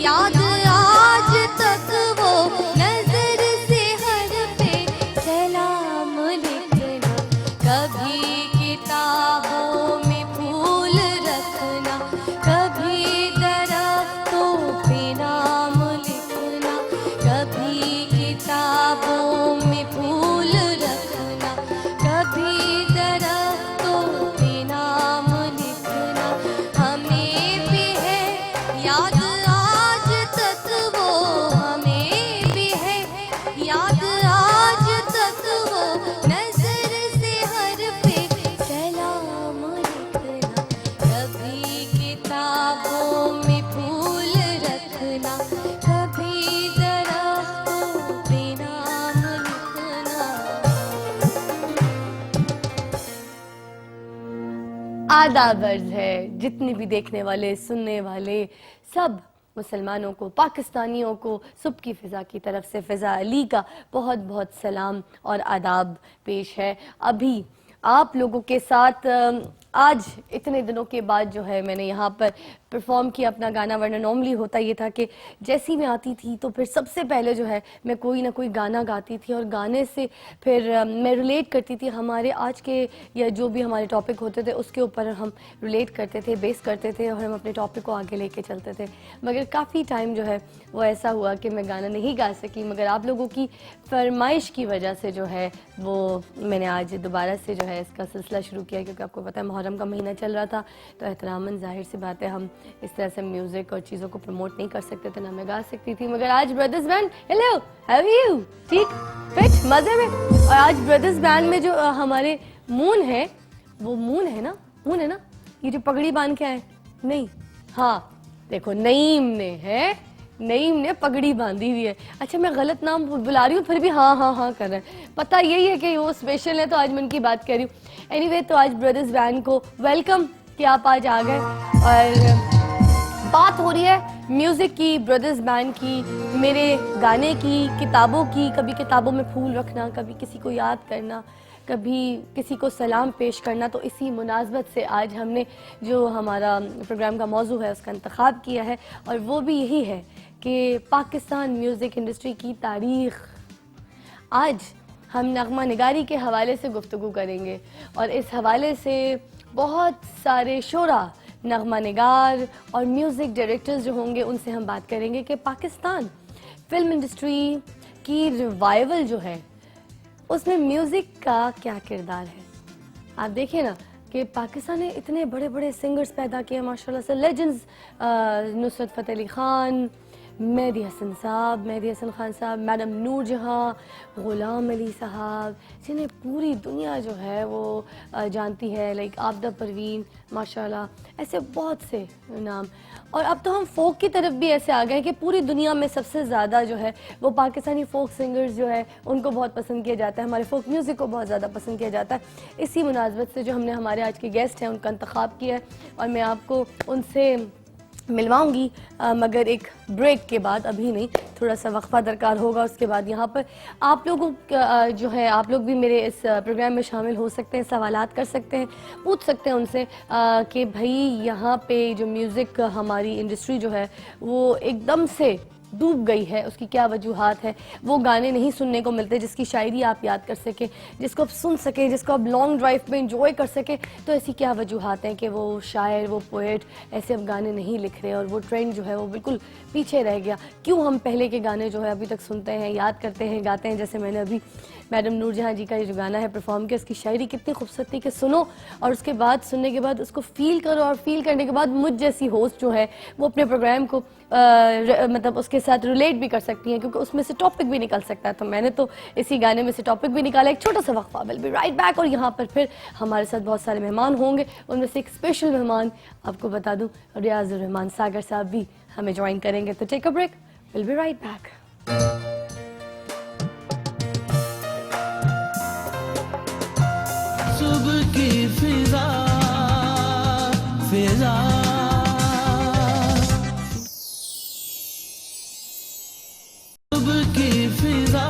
याद आज तक वो नजर से हर पे सलाम लिखना, कभी किताबों में फूल रखना, कभी दरख्तों पे नाम लिखना, कभी किताबों में फूल रखना, कभी दरख्तों पे नाम लिखना, हमें भी है याद आज तक वो, हमें भी है याद आज तक वो नजर से हर पे सलाम लिखना, कभी किताबों में फूल रखना, कभी दरख्तों पे नाम लिखना। आदाब अर्ज है जितने भी देखने वाले सुनने वाले सब मुसलमानों को, पाकिस्तानियों को सुबह की फ़िज़ा की तरफ से फ़िज़ा अली का बहुत बहुत सलाम और आदाब पेश है। अभी आप लोगों के साथ आज इतने दिनों के बाद जो है मैंने यहाँ पर परफॉर्म किया अपना गाना, वरना नॉर्मली होता ये था कि जैसी मैं आती थी तो फिर सबसे पहले जो है मैं कोई ना कोई गाना गाती थी और गाने से फिर मैं रिलेट करती थी हमारे आज के या जो भी हमारे टॉपिक होते थे उसके ऊपर हम रिलेट करते थे, बेस करते थे और हम अपने टॉपिक को आगे लेके चलते थे। मगर काफ़ी टाइम जो है वो ऐसा हुआ कि मैं गाना नहीं गा सकी, मगर आप लोगों की फरमाइश की वजह से जो है वो मैंने आज दोबारा से जो है इसका सिलसिला शुरू किया, क्योंकि आपको पता है मुहर्रम का महीना चल रहा था तो एहतरामन ज़ाहिर सी बात है हम इस तरह से म्यूज़िक और चीज़ों को प्रमोट नहीं कर सकते थे, ना मैं गा सकती थी। मगर आज brothers band, hello how you, ठीक फिट मज़े में। और आज ब्रदर्स बैंड में जो हमारे मून है, वो मून है ना, मून है ना, ये जो पगड़ी बांध के आए, नहीं हाँ देखो नईम ने पगड़ी बांधी हुई है। अच्छा मैं गलत नाम बुला रही हूँ फिर भी हाँ हाँ हाँ कर रहे हैं, पता यही है कि वो स्पेशल है तो आज मैं उनकी बात कर रही हूँ। एनीवे तो आज ब्रदर्स बैंड को वेलकम कि आप आज आ गए और बात हो रही है म्यूज़िक की, ब्रदर्स बैंड की, मेरे गाने की, किताबों की, कभी किताबों में फूल रखना, कभी किसी को याद करना, कभी किसी को सलाम पेश करना। तो इसी मुनासबत से आज हमने जो हमारा प्रोग्राम का मौजू है उसका इंतखाब किया है और वो भी यही है कि पाकिस्तान म्यूज़िक इंडस्ट्री की तारीख़। आज हम नगमा निगारी के हवाले से गुफ्तगू करेंगे और इस हवाले से बहुत सारे शोरा, नगमा निगार और म्यूज़िक डायरेक्टर्स जो होंगे उनसे हम बात करेंगे कि पाकिस्तान फिल्म इंडस्ट्री की रिवाइवल जो है उसमें म्यूज़िक का क्या किरदार है। आप देखिए ना कि पाकिस्तान ने इतने बड़े बड़े सिंगर्स पैदा किए माशाल्लाह से, लेजेंड्स, नुसरत फ़तेह अली ख़ान, मेहदी हसन खान साहब, मैडम नूर जहाँ, ग़ुलाम अली साहब, जिन्हें पूरी दुनिया जो है वो जानती है, लाइक आबदा परवीन माशाल्लाह, ऐसे बहुत से नाम। और अब तो हम फ़ोक की तरफ भी ऐसे आ गए कि पूरी दुनिया में सबसे ज़्यादा जो है वो पाकिस्तानी फ़ोक सिंगर्स जो है उनको बहुत पसंद किया जाता है, हमारे फ़ोक म्यूज़िक को बहुत ज़्यादा पसंद किया जाता है। इसी मुनासबत से जो हमने हमारे आज के गेस्ट हैं उनका इंतखाब किया है और मैं आपको उनसे मिलवाऊंगी, मगर एक ब्रेक के बाद, अभी नहीं, थोड़ा सा वक्फा दरकार होगा। उसके बाद यहाँ पर आप लोगों जो है आप लोग भी मेरे इस प्रोग्राम में शामिल हो सकते हैं, सवालात कर सकते हैं, पूछ सकते हैं उनसे कि भाई यहाँ पे जो म्यूज़िक हमारी इंडस्ट्री जो है वो एकदम से डूब गई है, उसकी क्या वजूहात है। वो गाने नहीं सुनने को मिलते जिसकी शायरी आप याद कर सकें, जिसको आप सुन सकें, जिसको आप लॉन्ग ड्राइव पे इंजॉय कर सकें। तो ऐसी क्या वजूहात हैं कि वो शायर, वो पोएट ऐसे अब गाने नहीं लिख रहे और वो ट्रेंड जो है वो बिल्कुल पीछे रह गया। क्यों हम पहले के गाने जो है अभी तक सुनते हैं, याद करते हैं, गाते हैं। जैसे मैंने अभी मैडम नूर जहाँ जी का ये जो गाना है परफॉर्म किया, उसकी शायरी कितनी खूबसूरत थी कि सुनो और उसके बाद सुनने के बाद उसको फ़ील करो और फ़ील करने के बाद मुझ जैसी होस्ट जो है वो अपने प्रोग्राम को मतलब उसके साथ रिलेट भी कर सकती हैं, क्योंकि उसमें से टॉपिक भी निकल सकता है। तो मैंने तो इसी गाने में से टॉपिक भी निकाला। एक छोटा सा वक्फा, विल बी राइट बैक। और यहाँ पर फिर हमारे साथ बहुत सारे मेहमान होंगे, उनमें से एक स्पेशल मेहमान आपको बता दूँ, रियाजुर रहमान सागर साहब भी हमें ज्वाइन करेंगे। तो take a break, will be right back. सुबह की फिजा फिजा सुबह की फिजा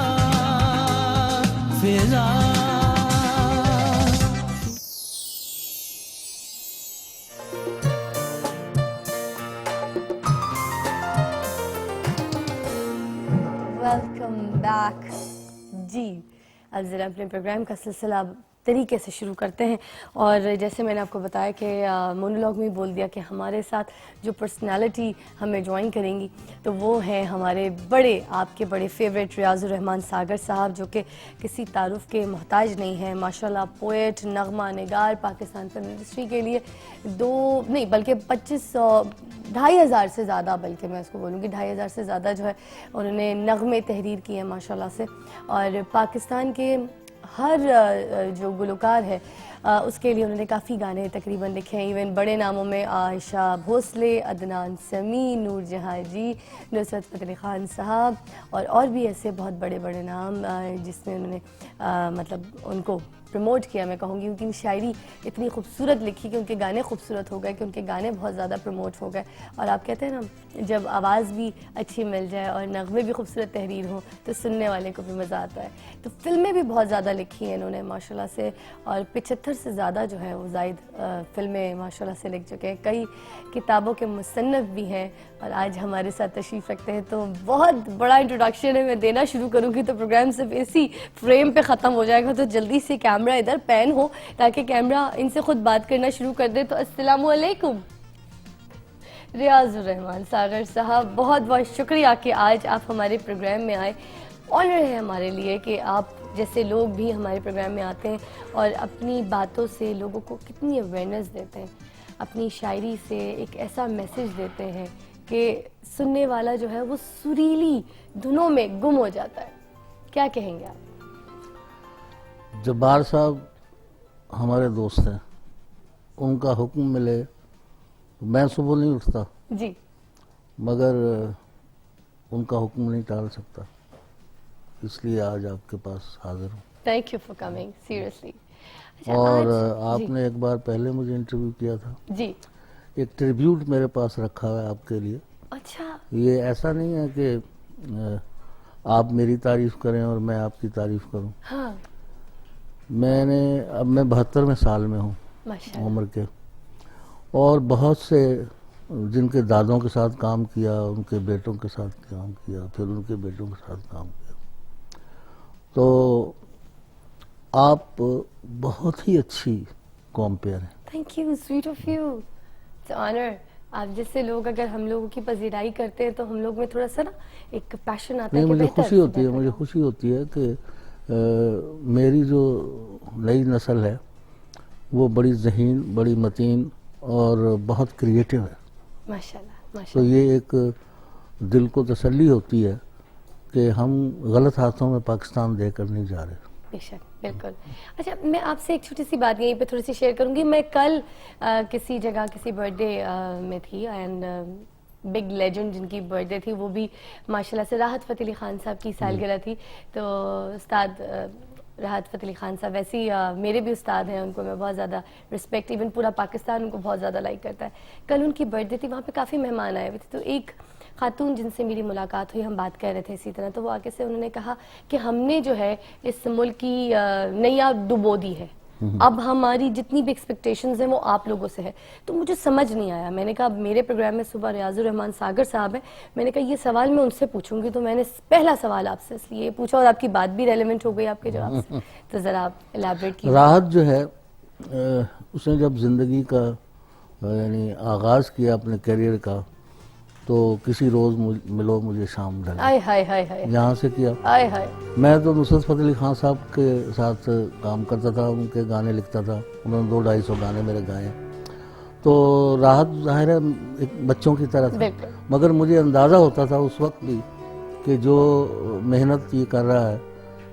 फिजा वेलकम बैक जी। अब ज़रा अपने प्रोग्राम का सिलसिला तरीके से शुरू करते हैं। और जैसे मैंने आपको बताया कि मोनोलॉग में बोल दिया कि हमारे साथ जो पर्सनालिटी हमें ज्वाइन करेंगी तो वो हैं हमारे बड़े, आपके बड़े फेवरेट रियाजुर रहमान सागर साहब, जो कि किसी तारुफ के मोहताज नहीं हैं। माशाल्लाह पोएट, नगमा निगार, पाकिस्तान फिल्म इंडस्ट्री के लिए 2 नहीं बल्कि 2,500 से ज़्यादा, बल्कि मैं इसको बोलूँगी 2,500 से ज़्यादा जो है उन्होंने नगमे तहरीर किए हैं माशाल्लाह से। और पाकिस्तान के हर जो गुलकार है उसके लिए उन्होंने काफ़ी गाने तकरीबन लिखे हैं। इवन बड़े नामों में आयशा भोसले, अदनान समी, नूरजहां जी, नुसरत फ़तेह अली ख़ान साहब और भी ऐसे बहुत बड़े बड़े नाम जिसमें उन्होंने मतलब उनको प्रमोट किया, मैं कहूँगी। उनकी शायरी इतनी खूबसूरत लिखी कि उनके गाने खूबसूरत हो गए, कि उनके गाने बहुत ज़्यादा प्रमोट हो गए। और आप कहते हैं ना, जब आवाज़ भी अच्छी मिल जाए और नगमे भी खूबसूरत तहरीर हो तो सुनने वाले को भी मज़ा आता है। तो फिल्में भी बहुत ज़्यादा लिखी हैं इन्होंने माशाल्लाह से, और 75 से ज़्यादा जो है वो ज़ायद फिल्में माशाल्लाह से लिख चुके हैं। कई किताबों के मुसन्नफ़ भी हैं और आज हमारे साथ तशरीफ़ रखते हैं। तो बहुत बड़ा इंट्रोडक्शन है, मैं देना शुरू करूँगी तो प्रोग्राम सिर्फ इसी फ्रेम पे ख़त्म हो जाएगा। तो जल्दी से कैमरा इधर पैन हो ताकि कैमरा इनसे खुद बात करना शुरू कर दे। तो अस्सलामु अलैकुम रियाजुर रहमान सागर साहब, बहुत बहुत शुक्रिया कि आज आप हमारे प्रोग्राम में आए। ऑनर है हमारे लिए कि आप जैसे लोग भी हमारे प्रोग्राम में आते हैं और अपनी बातों से लोगों को कितनी अवेयरनेस देते हैं, अपनी शायरी से एक ऐसा मैसेज देते हैं कि सुनने वाला जो है वो सुरीली धुनों में गुम हो जाता है। क्या कहेंगे आप? जब्बार साहब हमारे दोस्त हैं, उनका हुक्म मिले तो मैं सुबह नहीं उठता, जी मगर उनका हुक्म नहीं टाल सकता, इसलिए आज आपके पास हाजिर हूँ। Thank you for coming seriously. और आपने एक बार पहले मुझे इंटरव्यू किया था, जी एक ट्रिब्यूट मेरे पास रखा हुआ है आपके लिए। अच्छा, ये ऐसा नहीं है कि आप मेरी तारीफ करें और मैं आपकी तारीफ करूं। हाँ अब मैं 72वें साल में हूँ माशाल्लाह। उम्र के, और बहुत से जिनके दादों के साथ काम किया, उनके बेटों के साथ काम किया, फिर उनके बेटों के साथ काम किया, तो आप बहुत ही अच्छी कॉम्पेयर हैं। Thank you, sweet of you, it's honour. आप जैसे लोग अगर हम लोगों की पजीराई करते हैं तो हम लोग में थोड़ा सा ना एक पैशन आता नहीं, है कि मुझे बेहतर खुशी से होती है, बेहतर मुझे हो। खुशी होती है कि मेरी जो नई नस्ल है वो बड़ी ज़हीन, बड़ी मतीन और बहुत क्रिएटिव है। माशाल्लाह तो माशाल्लाह। ये एक दिल को तसल्ली होती है कि हम गलत हाथों में पाकिस्तान देकर नहीं जा रहे। बेशक, बिल्कुल। अच्छा, मैं आपसे एक छोटी सी बात यहीं पे थोड़ी सी शेयर करूंगी। मैं कल किसी जगह किसी बर्थडे में थी एंड बिग लेजेंड जिनकी बर्थडे थी वो भी माशाल्लाह से राहत फ़तेह अली ख़ान साहब की सालगिरह थी। तो उस्ताद राहत फ़तेह अली ख़ान साहब वैसे ही मेरे भी उस्ताद हैं, उनको मैं बहुत ज़्यादा रिस्पेक्ट, इवन पूरा पाकिस्तान उनको बहुत ज़्यादा लाइक करता है। कल उनकी बर्थडे थी, वहाँ पे काफ़ी मेहमान आए हुए थे। तो एक खातून जिनसे मेरी मुलाकात हुई, हम बात कर रहे थे इसी तरह, तो वो आके से उन्होंने कहा कि हमने जो है इस मुल्क की नैया डुबो दी है, अब हमारी जितनी भी एक्सपेक्टेशंस हैं वो आप लोगों से है। तो मुझे समझ नहीं आया। मैंने कहा मेरे प्रोग्राम में सुबह रियाजुर रहमान सागर साहब हैं, मैंने कहा ये सवाल मैं उनसे पूछूंगी, तो मैंने पहला सवाल आपसे इसलिए पूछा और आपकी बात भी रेलेवेंट हो गई आपके जवाब से। तो ज़रा आप एलैबोरेट कीजिए। राहत जो है उसने जब ज़िंदगी का यानी आगाज़ किया अपने करियर का, तो किसी रोज़ मिलो मुझे शाम ढले, आय हाय हाय हाय यहाँ से किया। आय हाय। मैं तो नुसरत फ़तेह अली ख़ान साहब के साथ काम करता था, उनके गाने लिखता था, उन्होंने 200-250 गाने मेरे गाए। तो राहत ज़ाहिर है एक बच्चों की तरह था, बिल्कुल। मगर मुझे अंदाज़ा होता था उस वक्त भी कि जो मेहनत ये कर रहा है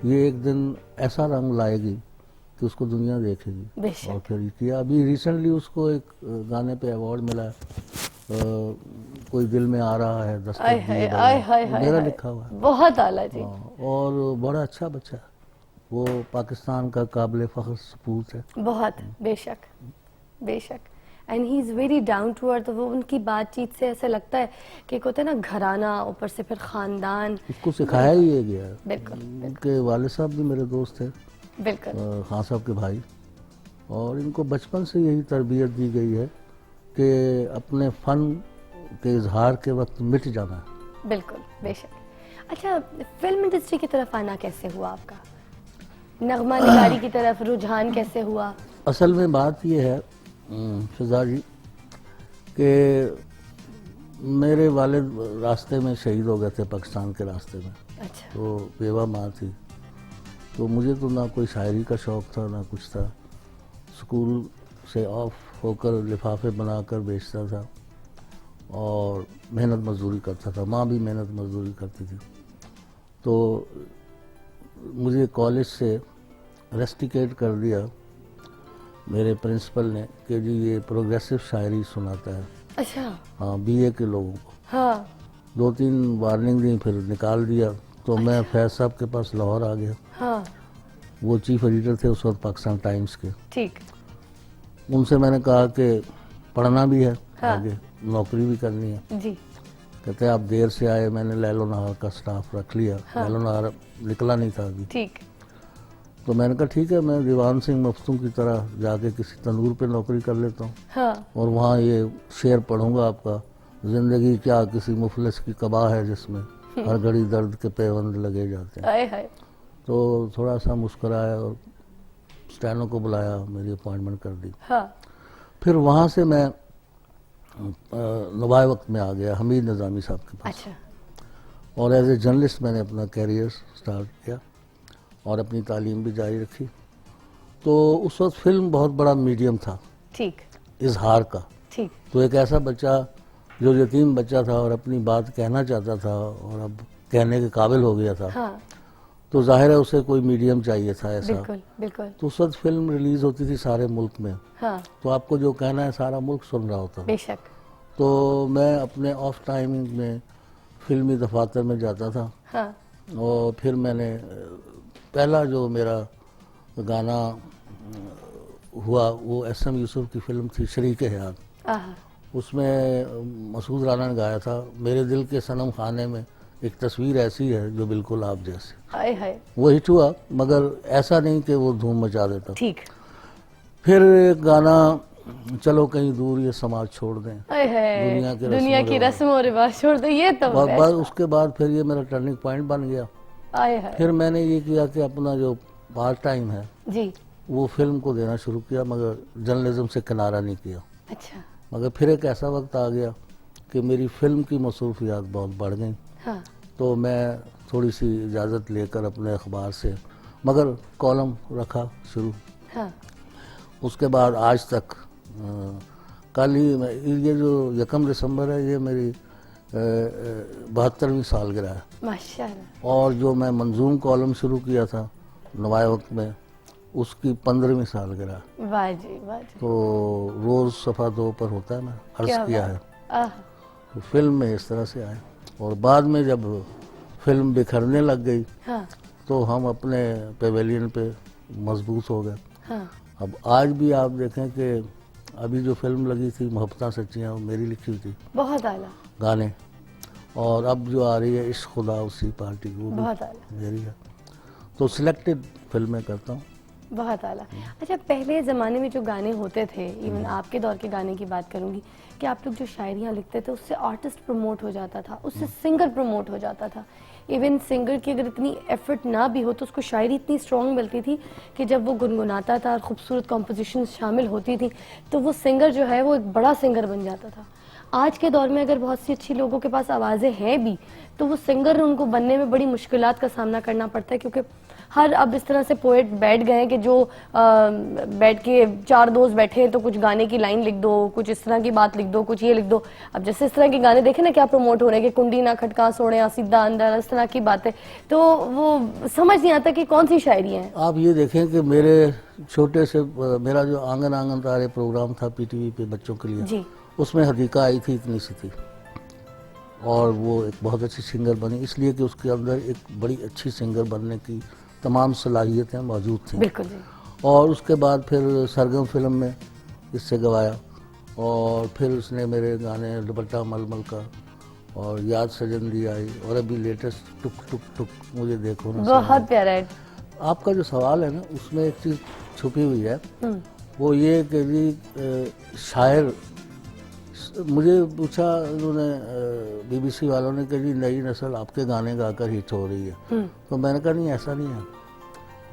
ये एक दिन ऐसा रंग लाएगी कि उसको दुनिया देखेगी। बेशक। और फिर ये किया। अभी रिसेंटली उसको एक गाने पे अवार्ड मिला है, कोई दिल में आ रहा है दस्तक आय दिए हाय बगैर, आय हाय वो हाय मेरा हाय। लिखा हुआ है। बहुत आला जी। हाँ, और बड़ा अच्छा बच्चा है, वो पाकिस्तान का काबिल फ़ख्र सपूत है। बहुत, बेशक बेशक। And he is very down to earth. वो उनकी बातचीत से ऐसा लगता है कि एक होता है ना घराना, ऊपर से फिर ख़ानदान। उसको सिखाया ही ये गया है। बिल्कुल उनके वालिद साहब भी मेरे दोस्त थे, बिल्कुल। खान साहब के भाई, और इनको बचपन से यही तरबियत दी गई है कि अपने फ़न के इजहार के वक्त मिट जाना है। बिल्कुल बेशक। अच्छा, फिल्म इंडस्ट्री की तरफ आना कैसे हुआ आपका? नगमा निगारी की तरफ रुझान कैसे हुआ? असल में बात ये है फिजा जी कि मेरे वालिद रास्ते में शहीद हो गए थे, पाकिस्तान के रास्ते में। अच्छा। तो बेवा माँ थी, तो मुझे तो ना कोई शायरी का शौक़ था ना कुछ था। स्कूल से ऑफ होकर लिफाफे बनाकर बेचता था और मेहनत मजदूरी करता था। माँ भी मेहनत मजदूरी करती थी। तो मुझे कॉलेज से रेस्टिकेट कर दिया मेरे प्रिंसिपल ने कि जी ये प्रोग्रेसिव शायरी सुनाता है। अच्छा। हाँ, बीए के लोगों को। हाँ। 2-3 वार्निंग दी, फिर निकाल दिया। तो मैं फैज साहब के पास लाहौर आ गया। हाँ। वो चीफ एडिटर थे उस वक्त पाकिस्तान टाइम्स के। ठीक। उनसे मैंने कहा कि पढ़ना भी है, हाँ। आगे नौकरी भी करनी है। जी। कहते हैं आप देर से आए, मैंने लैलो नहार का स्टाफ रख लिया। हाँ। लैलो नहार निकला नहीं था अभी। ठीक। तो मैंने कहा ठीक है, मैं दीवान सिंह मफ्तू की तरह जाके किसी तंदूर पे नौकरी कर लेता हूँ। हाँ। और वहाँ ये शेर पढ़ूंगा आपका, जिंदगी क्या किसी मुफलिस की कबा है जिसमें हर घड़ी दर्द के पैबंद लगे जाते हैं। हाय हाय। तो थोड़ा सा मुस्कुराया और स्टैनो को बुलाया, मेरी अपॉइंटमेंट कर दी। हाँ। फिर वहाँ से मैं नवाए वक्त में आ गया हमीद निज़ामी साहब के पास। अच्छा। और एज ए जर्नलिस्ट मैंने अपना कैरियर स्टार्ट किया और अपनी तालीम भी जारी रखी। तो उस वक्त फिल्म बहुत बड़ा मीडियम था ठीक। इजहार का। ठीक। तो एक ऐसा बच्चा जो यतीम बच्चा था और अपनी बात कहना चाहता था और अब कहने के काबिल हो गया था, हाँ। तो जाहिर है उसे कोई मीडियम चाहिए था ऐसा। बिल्कुल बिल्कुल। तो उस वक्त फिल्म रिलीज होती थी सारे मुल्क में। हाँ। तो आपको जो कहना है सारा मुल्क सुन रहा होता था। बेशक। तो मैं अपने ऑफ टाइमिंग में फिल्मी दफातर में जाता था। हाँ। और फिर मैंने पहला जो मेरा गाना हुआ वो एस.एम. यूसुफ की फिल्म थी शरीक हयात। आहा। उसमें मसूद राना ने गाया था, मेरे दिल के सनम खाने में एक तस्वीर ऐसी है जो बिल्कुल आप जैसी। हाय हाय। वो हिट हुआ, मगर ऐसा नहीं कि वो धूम मचा देता। ठीक। फिर एक गाना चलो कहीं दूर ये समाज छोड़ दें, हाय हाय। दुनिया की रस्म और रिवाज छोड़ दो, ये तो बस उसके बाद फिर ये मेरा टर्निंग पॉइंट बन गया। हाय हाय। फिर मैंने ये किया कि अपना जो पार्ट टाइम है जी। वो फिल्म को देना शुरू किया, मगर जर्नलिज्म से किनारा नहीं किया। अच्छा। मगर फिर एक ऐसा वक्त आ गया कि मेरी फिल्म की मसरूफियात बहुत बढ़ गई। हाँ। तो मैं थोड़ी सी इजाज़त लेकर अपने अखबार से मगर कॉलम रखा शुरू। हाँ। उसके बाद आज तक कल ही ये जो 1 दिसंबर है ये मेरी 72वीं सालगिरह है। माशाल्लाह। और जो मैं मंजूम कॉलम शुरू किया था नवाए वक्त में उसकी 15वीं सालगिरह। वाह जी वाह जी। तो रोज़ सफ़ा 2 पर होता है, मैं अर्ज किया है। आहा। तो फिल्म में इस तरह से आए और बाद में जब फिल्म बिखरने लग गई हाँ। तो हम अपने पेवेलियन पे मजबूत हो गए। हाँ। अब आज भी आप देखें कि अभी जो फिल्म लगी थी मोहब्बतां सच्चियाँ, वो मेरी लिखी हुई थी बहुत आला। गाने। और अब जो आ रही है इश्क खुदा उसी पार्टी की, वो बहुत आला। भी मेरी है। तो सिलेक्टेड फिल्में करता हूँ। बहुत आला। अच्छा, पहले ज़माने में जो गाने होते थे, इवन आपके दौर के गाने की बात करूंगी, कि आप लोग जो शायरियाँ लिखते थे उससे आर्टिस्ट प्रमोट हो जाता था, उससे सिंगर प्रमोट हो जाता था। इवन सिंगर की अगर इतनी एफर्ट ना भी हो तो उसको शायरी इतनी स्ट्रॉन्ग मिलती थी कि जब वो गुनगुनाता था और खूबसूरत कॉम्पोजिशन शामिल होती थी तो वो सिंगर जो है वो एक बड़ा सिंगर बन जाता था। आज के दौर में अगर बहुत सी अच्छी लोगों के पास आवाज़ें हैं भी तो वो सिंगर उनको बनने में बड़ी मुश्किलात का सामना करना पड़ता है, क्योंकि हर अब इस तरह से पोएट बैठ गए हैं कि जो बैठ के 4 दोस्त बैठे हैं तो कुछ गाने की लाइन लिख दो, कुछ इस तरह की बात लिख दो, कुछ ये लिख दो। अब जैसे इस तरह के गाने देखे ना क्या प्रमोट हो रहे हैं कि कुंडी ना खटका सोड़े सीधा अंदर, इस तरह की बातें, तो वो समझ नहीं आता कि कौन सी शायरी है। आप ये देखें कि मेरे छोटे से मेरा जो आंगन आंगन तारे प्रोग्राम था पीटीवी पे बच्चों के लिए जी। उसमें हदीका आई थी, इतनी सी थी, और वो एक बहुत अच्छी सिंगर बनी इसलिए कि उसके अंदर एक बड़ी अच्छी सिंगर बनने की तमाम सलाहियतें मौजूद थीं। बिल्कुल जी। और उसके बाद फिर सरगम फिल्म में इससे गवाया और फिर उसने मेरे गाने दुपट्टा मलमल का और याद सजन दी आई और अभी लेटेस्ट टुक टुक टुक मुझे देखो ना। बहुत प्यारा है। आपका जो सवाल है ना उसमें एक चीज़ छुपी हुई है, वो ये कि जी शायर मुझे पूछा उन्होंने बीबीसी वालों ने कि जी नई नस्ल आपके गाने गाकर हिट हो रही है। तो मैंने कहा नहीं, ऐसा नहीं है।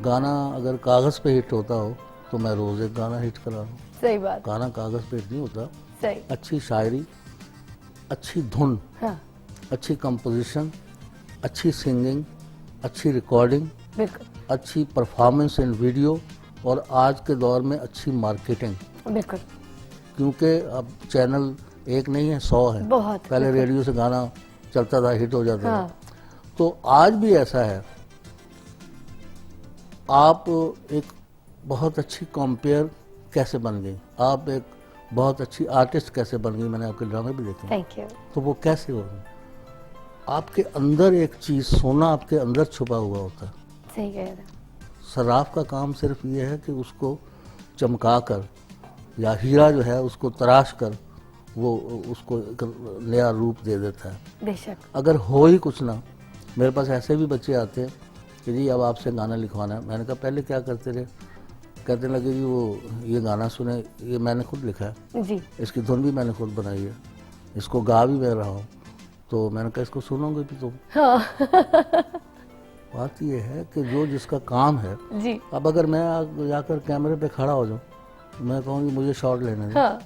गाना अगर कागज़ पे हिट होता हो तो मैं रोज़ एक गाना हिट करा रहा हूँ। सही बात। गाना कागज़ पे हिट नहीं होता। सही। अच्छी शायरी, अच्छी धुन, हाँ अच्छी कंपोजिशन, अच्छी सिंगिंग, अच्छी रिकॉर्डिंग, बिल्कुल अच्छी परफॉर्मेंस इन वीडियो और आज के दौर में अच्छी मार्केटिंग। बिल्कुल। क्योंकि अब चैनल एक नहीं है, 100 है। बहुत। पहले रेडियो से गाना चलता था, हिट हो जाता हाँ। था। तो आज भी ऐसा है। आप एक बहुत अच्छी कॉम्पेयर कैसे बन गई, आप एक बहुत अच्छी आर्टिस्ट कैसे बन गई, मैंने आपके ड्रामे भी देखे। Thank you. तो वो कैसे होगी? आपके अंदर एक चीज़, सोना आपके अंदर छुपा हुआ होता है। सही कह रहे हैं। सर्राफ का काम सिर्फ ये है कि उसको चमका कर या हीरा जो है उसको तराश कर वो उसको एक नया रूप दे देता है। बेशक। अगर हो ही कुछ ना, मेरे पास ऐसे भी बच्चे आते हैं कि जी अब आपसे गाना लिखवाना है। मैंने कहा पहले क्या करते रहे? कहते लगे जी वो ये गाना सुने, ये मैंने खुद लिखा है, जी। इसकी धुन भी मैंने खुद बनाई है, इसको गा भी मैं रहा हूँ। तो मैंने कहा इसको सुनोगे भी तुम? हाँ। बात ये है कि जो जिसका काम है। जी। अब अगर मैं जाकर कैमरे पे खड़ा हो जाऊँ, मैं कहूँगी मुझे शॉट लेने दें। हाँ।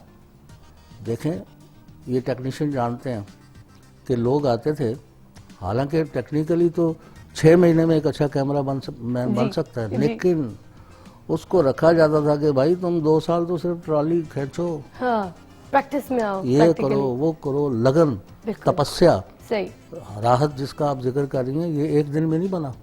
देखें, ये टेक्नीशियन जानते हैं कि लोग आते थे, हालांकि टेक्निकली तो 6 महीने में एक अच्छा कैमरा बन सकता है, जी। लेकिन उसको रखा जाता था कि भाई तुम 2 साल तो सिर्फ ट्रॉली खींचो, हाँ, प्रैक्टिस में आओ, ये practically। करो, वो करो, लगन, बिल्कुल। तपस्या। सही। राहत जिसका आप जिक्र कर रही हैं, ये एक दिन में नहीं बना।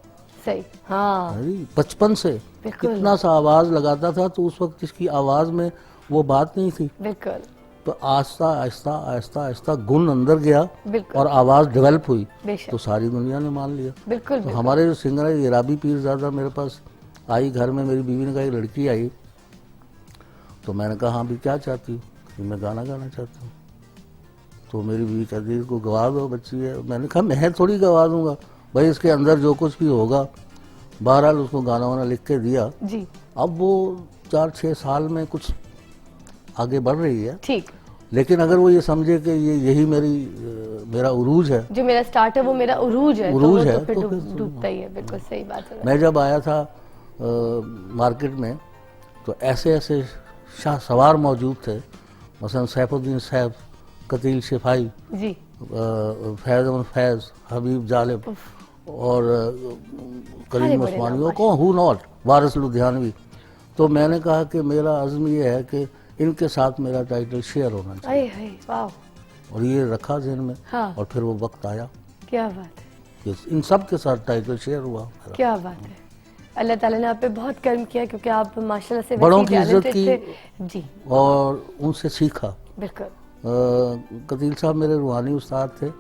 सही। हाँ। अरे, बचपन से बिल्कुल। कितना सा आवाज लगाता था, तो उस वक्त इसकी आवाज में वो बात नहीं थी। बिल्कुल। तो आहिस्ता आहिस्ता आहिस्ता आहिस्ता गुण अंदर गया बिल्कुल। और आवाज डेवलप हुई, बेशक। तो सारी दुनिया ने मान लिया। बिल्कुल। तो हमारे जो सिंगर है इराबी पीरजादा मेरे पास आई, घर में मेरी बीवी ने कहा एक लड़की आई। तो मैंने कहा हाँ भी क्या चाहती हूँ? कि मैं गाना गाना चाहती हूँ। तो मेरी बीवी कहती है इसको गवा दो, बच्ची है। मैंने कहा मैं थोड़ी गवा दूंगा भाई, इसके अंदर जो कुछ भी होगा। बहरहाल उसको गाना वाना लिख के दिया। जी। अब वो 4-6 साल में कुछ आगे बढ़ रही है। ठीक। लेकिन अगर वो ये समझे कि यही मेरा उरूज है, जो मेरा स्टार्ट है वो मेरा उरूज है, उरूज तो वो है, तो फिर तो फिर डूबता ही है। बिल्कुल सही बात है। मैं जब आया था मार्केट में, तो ऐसे ऐसे शाह सवार मौजूद थे, मसलन सैफुद्दीन सैफ, कतील शिफाई, जी। फैज़ अमन फैज़, हबीब जालिब और करीम बड़े उस्मानी, नाम और कौन हु नॉट, वारिस लुधियानवी। तो मैंने कहा कि मेरा अज़्म ये है कि इनके साथ मेरा टाइटल शेयर होना चाहिए, आए हाय, वाह, और ये रखा ज़हन में। हाँ। और फिर वो वक्त आया क्या बात है, कि इन सब के साथ टाइटल शेयर हुआ मेरा। क्या बात है। अल्लाह ताला ने आप पे बहुत कर्म किया, क्योंकि आप माशाल्लाह से बड़ों वैसे की इज्जत talented की थे। जी। और उनसे सीखा। बिल्कुल। कतील साहब मेरे रूहानी उस्ताद थे,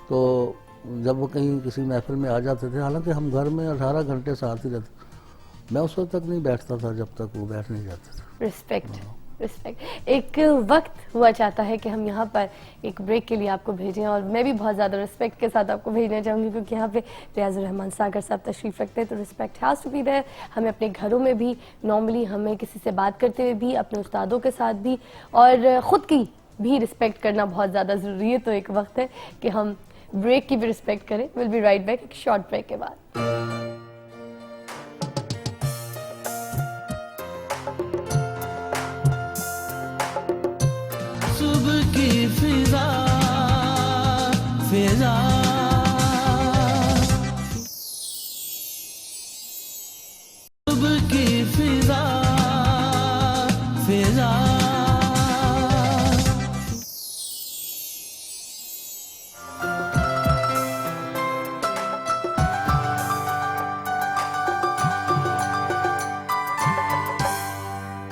तो जब वो कहीं किसी महफिल में आ जाते थे, हालांकि हम घर में 18 घंटे साथ ही रहते, मैं उस वक्त तक नहीं बैठता था जब तक वो बैठ नहीं जाते थे। Respect, respect. एक वक्त हुआ चाहता है कि हम यहाँ पर एक ब्रेक के लिए आपको भेजें, और मैं भी बहुत ज़्यादा रिस्पेक्ट के साथ आपको भेजना चाहूँगी, क्योंकि यहाँ पे रियाजुर रहमान सागर साहब तशरीफ़ रखते हैं, तो respect has to be there. हमें अपने घरों में भी नॉर्मली हमें किसी से बात करते हुए भी, अपने उस्तादों के साथ भी, और ख़ुद की भी रिस्पेक्ट करना बहुत ज़्यादा ज़रूरी है। तो एक वक्त है कि हम ब्रेक की भी रिस्पेक्ट करें। विल बी राइट बैक एक शॉर्ट ब्रेक के बाद। सुबह की फिजा फिजा, सुबह की फिजा फिजा,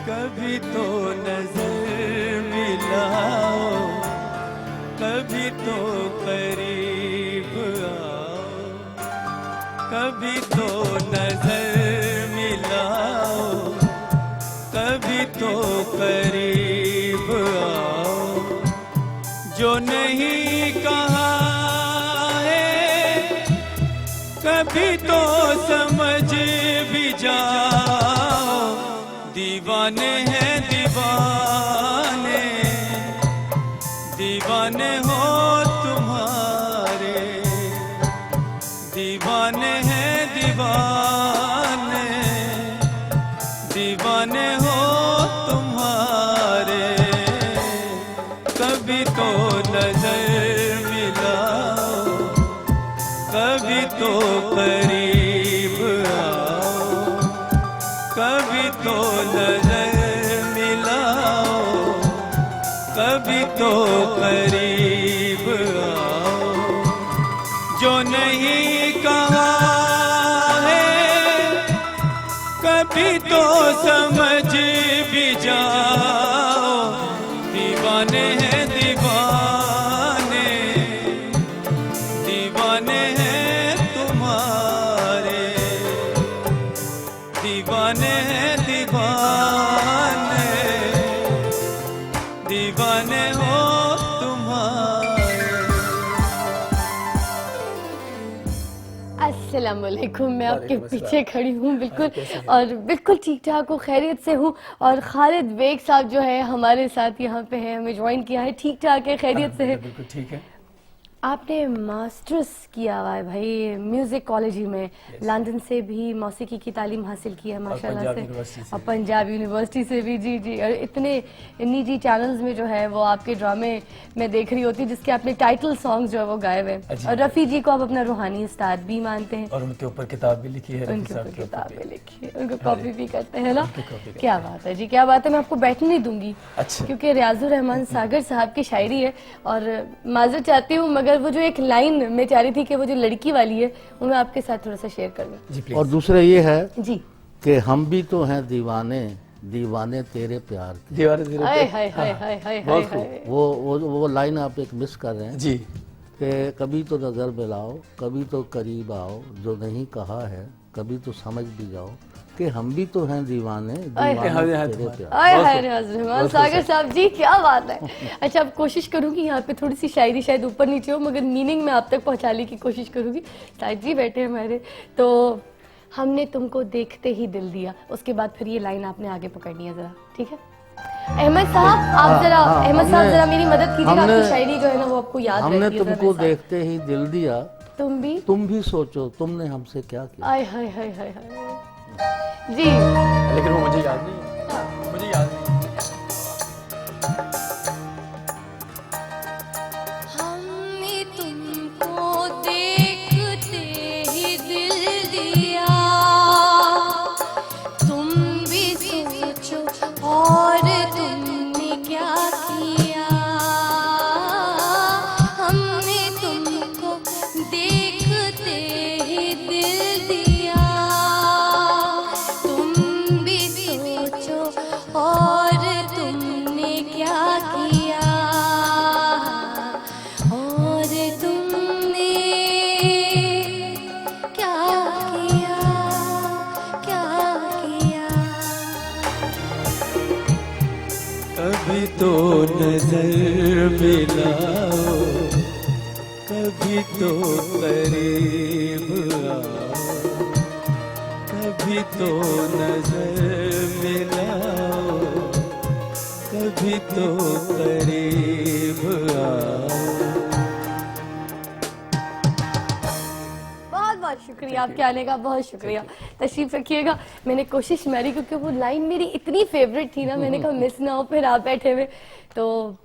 कभी तो नजर मिलाओ, कभी तो करीब आओ, कभी तो नजर मिलाओ, कभी तो करीब आओ, जो नहीं कहा है कभी तो समझ भी जाओ, दीवाने हैं दीवाने, दीवाने हैं दीवाने, दीवाने हो तुम्हारे, कभी तो नजर मिलाओ, कभी तो करीब आओ, कभी तो नजर मिलाओ, कभी तो करीब आओ। जो नहीं कहा है कभी तो समझ भी जाओ, दीवाने हैं दीवाने, दीवाने हैं तुम्हारे, दीवाने हैं दीवाने, दीवाने हो तुम्हारे। अस्सलामुअलैकुम, मैं आपके पीछे खड़ी हूँ बिल्कुल, और बिल्कुल ठीक ठाक हूँ, खैरियत से हूँ। और खालिद बेग साहब जो है हमारे साथ यहाँ पे हैं, हमें ज्वाइन किया है। ठीक ठाक है, खैरियत से है? बिल्कुल ठीक है। आपने मास्टर्स किया हुआ है भाई म्यूज़िक कॉलेज ही में, लंदन से भी मौसीकी की तालीम हासिल की है माशाल्लाह से, और पंजाब यूनिवर्सिटी से भी। जी जी, और इतने निजी चैनल्स में जो है वो आपके ड्रामे में देख रही होती, जिसके आपने टाइटल सॉन्ग्स जो है वो गाए हुए हैं। और रफ़ी जी को आप अपना रूहानी उस्ताद भी मानते हैं, और उनके ऊपर किताब भी लिखी है, उनके ऊपर किताब भी लिखी है, उनको कॉपी भी करते हैं ना। क्या बात है जी, क्या बात है। मैं आपको बैठने नहीं दूंगी, अच्छा, क्योंकि रियाजुर रहमान सागर साहब की शायरी है, और माजरत चाहती हूँ, मगर वो जो एक लाइन में चाह रही थी कि वो जो लड़की वाली है वो मैं आपके साथ थोड़ा सा शेयर कर लूं। और दूसरा ये है जी कि हम भी तो हैं दीवाने, दीवाने तेरे प्यार के। दीवाने तेरे हाय हाय हाय हाय हाय हाय हाय। वो लाइन आप एक मिस कर रहे हैं जी, कि कभी तो नजर मिलाओ, कभी तो करीब आओ, जो नहीं कहा है कभी तो समझ भी जाओ कि हम भी तो हैं दीवाने, दीवाने तेरे प्यार। हाय हाय रियाजुर रहमान सागर साहब जी, क्या बात है। अच्छा, अब कोशिश करूंगी यहाँ पे थोड़ी सी शायरी शायद ऊपर नीचे हो, मगर मीनिंग में आप तक पहुँचाने की कोशिश करूंगी। साहिद जी बैठे हैं हमारे, तो हमने तुमको देखते ही दिल दिया, उसके बाद फिर ये लाइन आपने आगे पकड़नी है जरा, ठीक है? अहमद साहब, आप जरा अहमद साहब जरा मेरी मदद कीजिएगा, आपकी शायरी जो है ना वो आपको याद हमने रहती है। तुमको देखते ही दिल दिया, तुम भी सोचो तुमने हमसे क्या किया। आय हाय हाय हाय हाय जी। लेकिन वो मुझे याद नहीं है, मुझे याद नहीं। हमने तुमको देखते ही दिल दिया, तुम भी सोचो और तुमने क्या किया। हमने तुमको देखते ही दिल दिया, तुम भी सोचो और तुमने क्या किया। और तुमने क्या किया, क्या किया। कभी तो नजर मिलाओ, कभी तो करीब आओ, कभी तो नजर मिलाओ, कभी तो करीब आओ। बहुत बहुत शुक्रिया आपके आने का, बहुत शुक्रिया। तशरीफ रखिएगा। मैंने कोशिश मारी क्योंकि वो लाइन मेरी इतनी फेवरेट थी ना, मैंने कहा मिस ना हो, फिर आप बैठे हुए, तो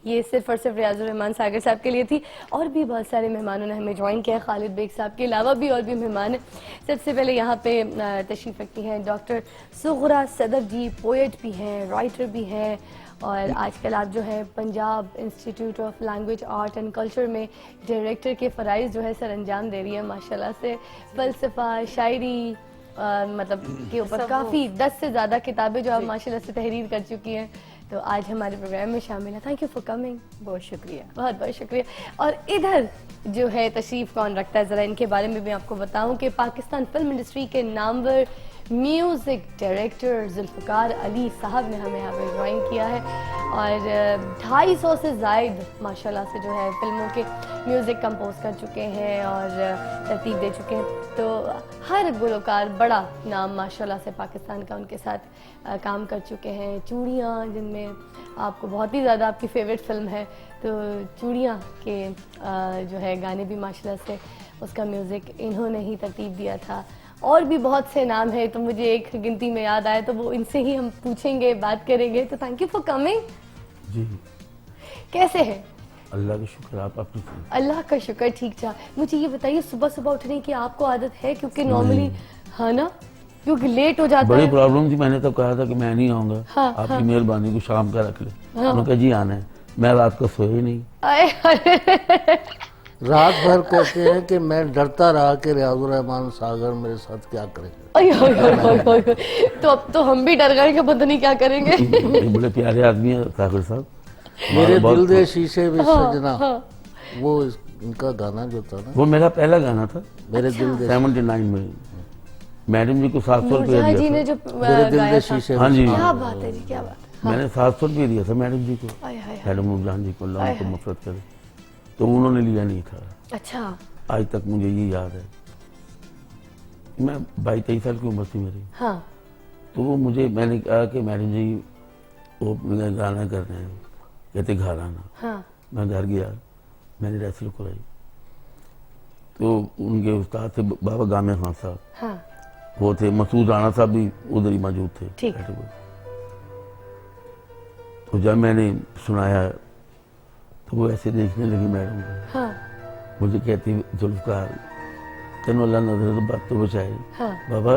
ये सिर्फ और सिर्फ रियाजुर रहमान सागर साहब के लिए थी। और भी बहुत सारे मेहमानों ने हमें ज्वाइन किया, खालिद बेग साहब के अलावा भी और भी मेहमान हैं। सबसे पहले यहाँ पे तशरीफ रखती हैं डॉक्टर सुगरा सदफ जी, पोएट भी हैं, राइटर भी हैं, और आजकल आप जो है Punjab institute of language art and culture में डायरेक्टर के फ़राइज़ जो है सर अंजाम दे रही है माशाल्लाह से। फ़लसफ़ा, शायरी मतलब के ऊपर काफ़ी 10 से ज़्यादा किताबें जो आप माशाल्लाह से तहरीर कर चुकी हैं, तो आज हमारे प्रोग्राम में शामिल है। थैंक यू फॉर कमिंग, बहुत शुक्रिया, बहुत बहुत शुक्रिया। और इधर जो है तशरीफ़ कौन रखता है, ज़रा इनके बारे में भी आपको बताऊं कि पाकिस्तान फिल्म इंडस्ट्री के नामवर म्यूज़िक डायरेक्टर जुल्फ़िकार अली साहब ने हमें यहाँ पर ज्वाइन किया है, और 250 से ज़ायद माशाल्लाह से जो है फिल्मों के म्यूज़िक कंपोज कर चुके हैं और तरतीब दे चुके हैं। तो हर गुलकार बड़ा नाम माशाल्लाह से पाकिस्तान का उनके साथ काम कर चूके हैं। चूड़ियाँ, जिनमें आपको बहुत ही ज़्यादा आपकी फेवरेट फिल्म है, तो चूड़ियाँ के जो है गाने भी माशाल्लाह से उसका म्यूज़िक इन्होंने ही तरतीब दिया था। और भी बहुत से नाम हैं, तो मुझे एक गिनती में याद आए तो वो इनसे ही हम पूछेंगे, बात करेंगे। तो थैंक यू फॉर कमिंग। जी कैसे है? अल्लाह का शुक्र। आप अपनी अल्लाह का शुक्र, ठीक ठाक। मुझे ये बताइए, सुबह सुबह उठने की आपको आदत है? क्योंकि नॉर्मली हाँ ना, क्योंकि लेट हो जाता बड़ी है। प्रॉब्लम थी। मैंने तो कहा था कि मैं नहीं आऊंगा, हाँ, आपकी मेहरबानी को शाम का रख ले। हाँ। उन्होंने कहा जी आना है। मैं रात को सोया ही नहीं। आए रात भर कहते हैं कि मैं डरता रहा कि रियाजुर रहमान सागर मेरे साथ क्या करेगा। आए, आए, आए, आए, आए। तो अब तो हम भी डर गए कि पता नहीं क्या करेंगे। ये बड़े प्यारे आदमी है सागर साहब। मेरे बहुत- दिल दे शीशे में सजना, हाँ, वो इनका गाना जो था ना, वो मेरा पहला गाना था मेरे दिल दे 79 में। मैडम जी को 700 रुपये नूरजहां जी दिया ने था। जो मेरे दिल गाया दे था। शीशे हाँ में जी, क्या बात है जी, क्या बात है। मैंने 700 रुपये दिया था मैडम जी को। आए, आए, आए। मैडम नूरजहां जी को, अल्लाह आए, उनको हाय। मफरत करे। तो उन्होंने लिया नहीं था। अच्छा, आज तक मुझे ये याद है। मैं 22-23 साल की उम्र थी मेरी। हाँ, तो वो मुझे, मैंने कहा कि मैडम जी वो मेरा गाना कर रहे हैं, कहते घर आना। हाँ, मैं घर गया, मैंने रेसल कराई। तो उनके उस्ताद थे बाबा गामे खान साहब, हाँ, वो थे। मसूद राणा साहब भी उधर ही मौजूद थे। ठीक। बैठे हुए। तो जब मैंने सुनाया तो वो ऐसे देखने लगी मैडम को। हाँ, मुझे कहती जुल्फकार तेन अल्लाह नजर बात तो बचाए। हाँ, बाबा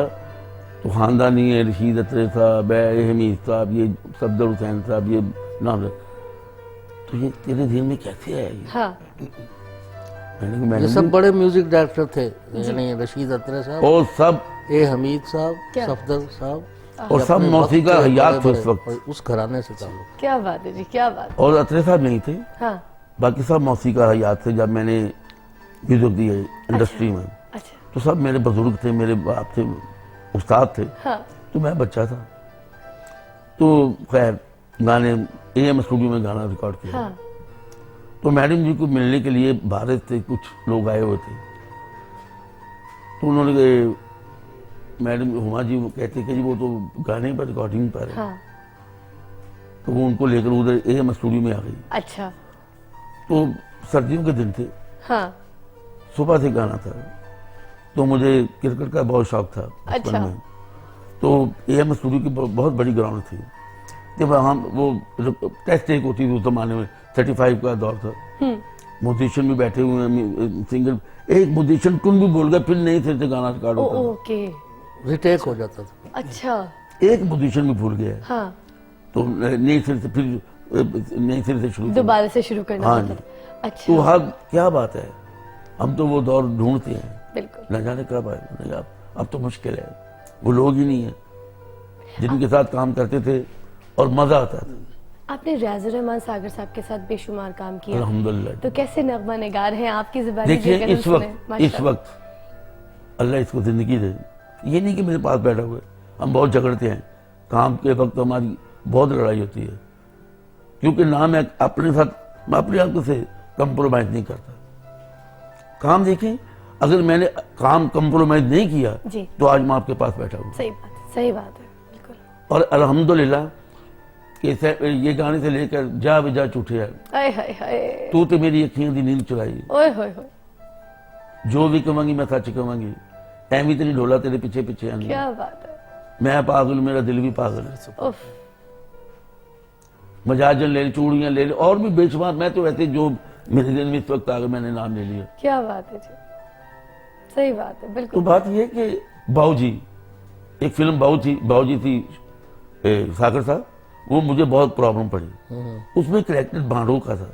तो खानदानी है, रशीद अतरे साहब है, हमीद साहब, ये सफदर हुसैन साहब, ये नाम, तो ये तेरे दिल में कैसे आया ये? हाँ, मैंने कहा ये मैडम सब जी, बड़े म्यूजिक डायरेक्टर थे, यानी रशीद अतरे साहब, और सब ए हमीद साहब, क्या? सफदर साहब, और ये सब अपने मौसीका वक्त के हयात थे बड़े-बड़े, उस वक्त। और उस घराने से ताल्लुक। क्या बात है जी, क्या बात। और अतरे साहब नहीं थे, हाँ, बाकी सब मौसीका हयात थे। जब मैंने म्यूजिक दिए इंडस्ट्री में, अच्छा, तो सब मेरे बुजुर्ग थे, मेरे बाप थे, उस्ताद थे। हाँ, तो मैं बच्चा था। तो खैर गाने AM स्टूडियो में गाना रिकॉर्ड किया। हाँ, तो मैडम जी को मिलने के लिए भारत से कुछ लोग आए हुए थे। तो उन्होंने कहा, मैडम हुमा जी वो कहते कि जी वो तो गाने पर रिकॉर्डिंग पर है। हाँ, तो वो उनको लेकर उधर AM स्टूडियो में आ गई। अच्छा, तो सर्दियों के दिन थे, हाँ, सुबह से गाना था। तो मुझे क्रिकेट का बहुत शौक था बचपन अच्छा। में। तो AM स्टूडियो की बहुत बड़ी ग्राउंड थी। जब वहाँ वो टेस्ट एक होती थी उस जमाने में, 35 का दौर था। म्यूजिशियन भी बैठे हुए हैं, सिंगर, एक म्यूजिशियन टुन भी बोल गया, फिर नई सिरे से गाना रिकॉर्ड ओ, होता था। ओके, रिटेक हो जाता था। अच्छा, एक म्यूजिशियन भी भूल गया, हाँ, तो नई सिरे से फिर नई सिरे से शुरू किया। दोबारा से शुरू करना हाँ होता जी। था। अच्छा, तो हाँ क्या बात है, हम तो वो दौर ढूंढते हैं, बिल्कुल। न जाने कब आए। अब तो मुश्किल है, वो लोग ही नहीं है जिनके साथ काम करते थे और मजा आता था। आपने रियाजुर रहमान सागर साहब के साथ बेशुमार काम किया, अल्हम्दुलिल्लाह। तो कैसे नगमा निगार हैं आपकी जुबानी? देखिए भी अगर हम इस सुने, वक्त माशाअल्लाह। अल्लाह इसको जिंदगी दे। ये नहीं कि मेरे पास बैठा हुआ है, हम बहुत झगड़ते हैं। काम के वक्त हमारी बहुत लड़ाई होती है, क्योंकि ना मैं अपने साथ, मैं अपने आप से कंप्रोमाइज नहीं करता। काम देखें, अगर मैंने काम कंप्रोमाइज नहीं किया जी, तो आज मैं आपके पास बैठा हूँ। सही बात है, सही बात है, बिल्कुल। और अल्हम्दुलिल्लाह कि ये गाने से लेकर जा विजा चूठे है, आए हाय हाय, तू तो मेरी अखियां दी नींद चुराई, ओए होए होए, जो भी कमांगी मैं सच कमांगी, ऐवी तेरी ढोला तेरे पीछे पीछे आनी, क्या बात है। मैं पागल मेरा दिल भी पागल है, उफ, मजाजन ले ली, चूड़ियां ले ली, और भी बेशुमार। मैं तो ऐसे जो मेरे दिल में इस वक्त आ गए मैंने नाम ले लिया। क्या बात है जी, सही बात है, तो बिल्कुल। बात यह कि बाऊजी, एक फिल्म बाऊजी थी सागर साहब, वो मुझे बहुत प्रॉब्लम पड़ी। उसमें करेक्टर भांडों का था,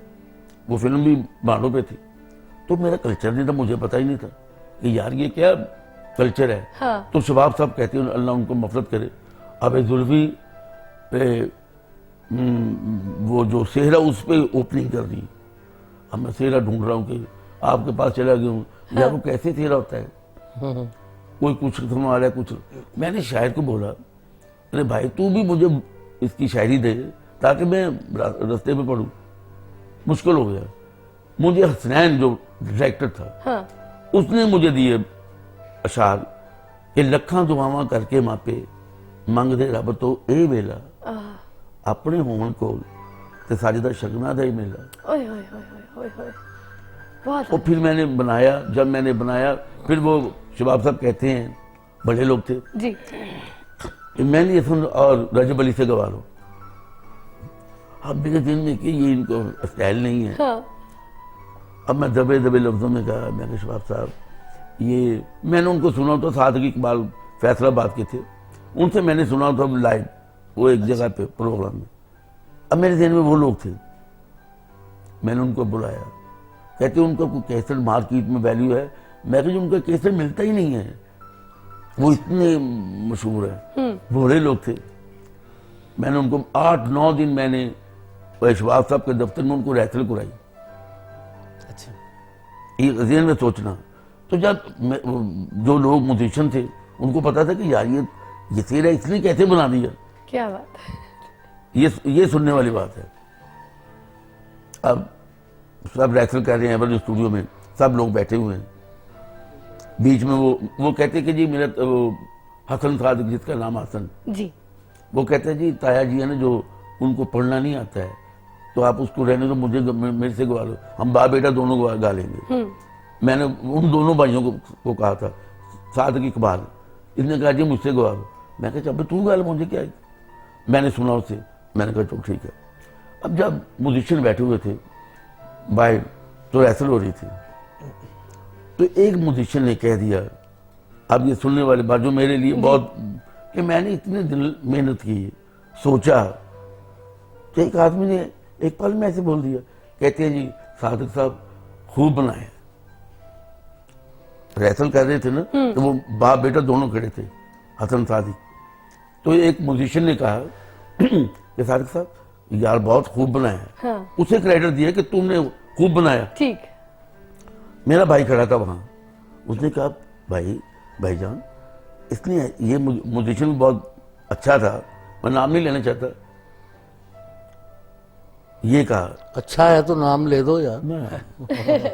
वो फिल्म भी भांडों पे थी। तो मेरा कल्चर नहीं था, मुझे पता ही नहीं था कि यार ये क्या कल्चर है। हाँ, तो शबाब साहब कहते हैं अल्लाह उनको मफरत करे, अब जुल्फी पे वो जो सेहरा उस पे ओपनिंग कर दी। अब मैं सेहरा ढूंढ रहा हूँ कि आपके पास चला गया हूँ, यार वो कैसे सेहरा होता है, कोई कुछ समझ आ रहा है कुछ। मैंने शायर को बोला, अरे भाई तू भी मुझे इसकी शायरी दे ताकि मैं रास्ते पे पढ़ूं। मुश्किल हो गया। मुझे हसनैन जो डायरेक्टर था, हाँ, उसने मुझे दिए अशार कि लखा दुआवां करके मापे मंगदे रब तो ए वेला आह, अपने होण कोल ਤੇ साजिदा शगना ਦਾ ਹੀ ਮੇਲਾ। ओए ओए ओए ओए ओए ओए बहुत और फिर मैंने बनाया, जब मैंने बनाया फिर वो शबाब साहब कहते हैं, बड़े लोग थे, जी मैंने ये सुन और रजब अली से गवा लो। अब मेरे दिल में कि ये इनको स्टाइल नहीं है। हाँ अब मैं दबे दबे लफ्जों में कहा, मैं शबाब साहब ये मैंने उनको सुना तो सादक इकबाल फैसलाबाद के थे, उनसे मैंने सुना था लाइव वो एक जगह पे प्रोग्राम में। अब मेरे ध्यान में वो लोग थे, मैंने उनको बुलाया, कहते उनका कोई कैसेट मार्केट में वैल्यू है। मैं कहा उनका कैसेट मिलता ही नहीं है, वो इतने मशहूर है। बूढ़े लोग थे। मैंने उनको 8-9 दिन मैंने शबाब साहब के दफ्तर में उनको रहसल कराई। अच्छा। ये ज़हन में सोचना। तो जब जो लोग म्यूजिशियन थे उनको पता था कि यार ये तेरा इसने कैसे बना दिया, क्या बात है। ये सुनने वाली बात है। अब सब रैसल कर रहे हैं एवर स्टूडियो में, सब लोग बैठे हुए हैं। बीच में वो कहते कि जी मेरा हसन सादिक, जिसका नाम हसन, जी वो कहते हैं जी ताया जी है ना जो उनको पढ़ना नहीं आता है, तो आप उसको रहने दो, मुझे मेरे से गवा लो, हम बाप बेटा दोनों गा लेंगे। मैंने उन दोनों भाइयों को कहा था, सादिक इकबाल, इसने कहा जी मुझसे गवा लो। मैं कहा चल तू गा लो, मुझे क्या है। मैंने सुना उससे, मैंने कहा चलो ठीक है। अब जब म्यूजिशियन बैठे हुए थे बाहर, तो रैसल हो रही थी, तो एक म्यूजिशियन ने कह दिया, अब ये सुनने वाली बात जो मेरे लिए बहुत, कि मैंने इतने दिन मेहनत की, सोचा, तो एक आदमी ने एक पल में ऐसे बोल दिया, कहते हैं जी सादिक साहब खूब बनाए। रैसल कर रहे थे ना, तो वो बाप बेटा दोनों खड़े थे, हसन सादिक। तो एक म्यूजिशियन ने कहा कि सादिक साहब यार बहुत खूब बनाया। हाँ। उसे क्रेडिट दिया कि तुमने खूब बनाया। ठीक। मेरा भाई खड़ा था वहां, उसने कहा भाईजान इसने ये म्यूजिशियन बहुत अच्छा था, मैं नाम नहीं लेना चाहता, ये कहा अच्छा है तो नाम ले दो यार।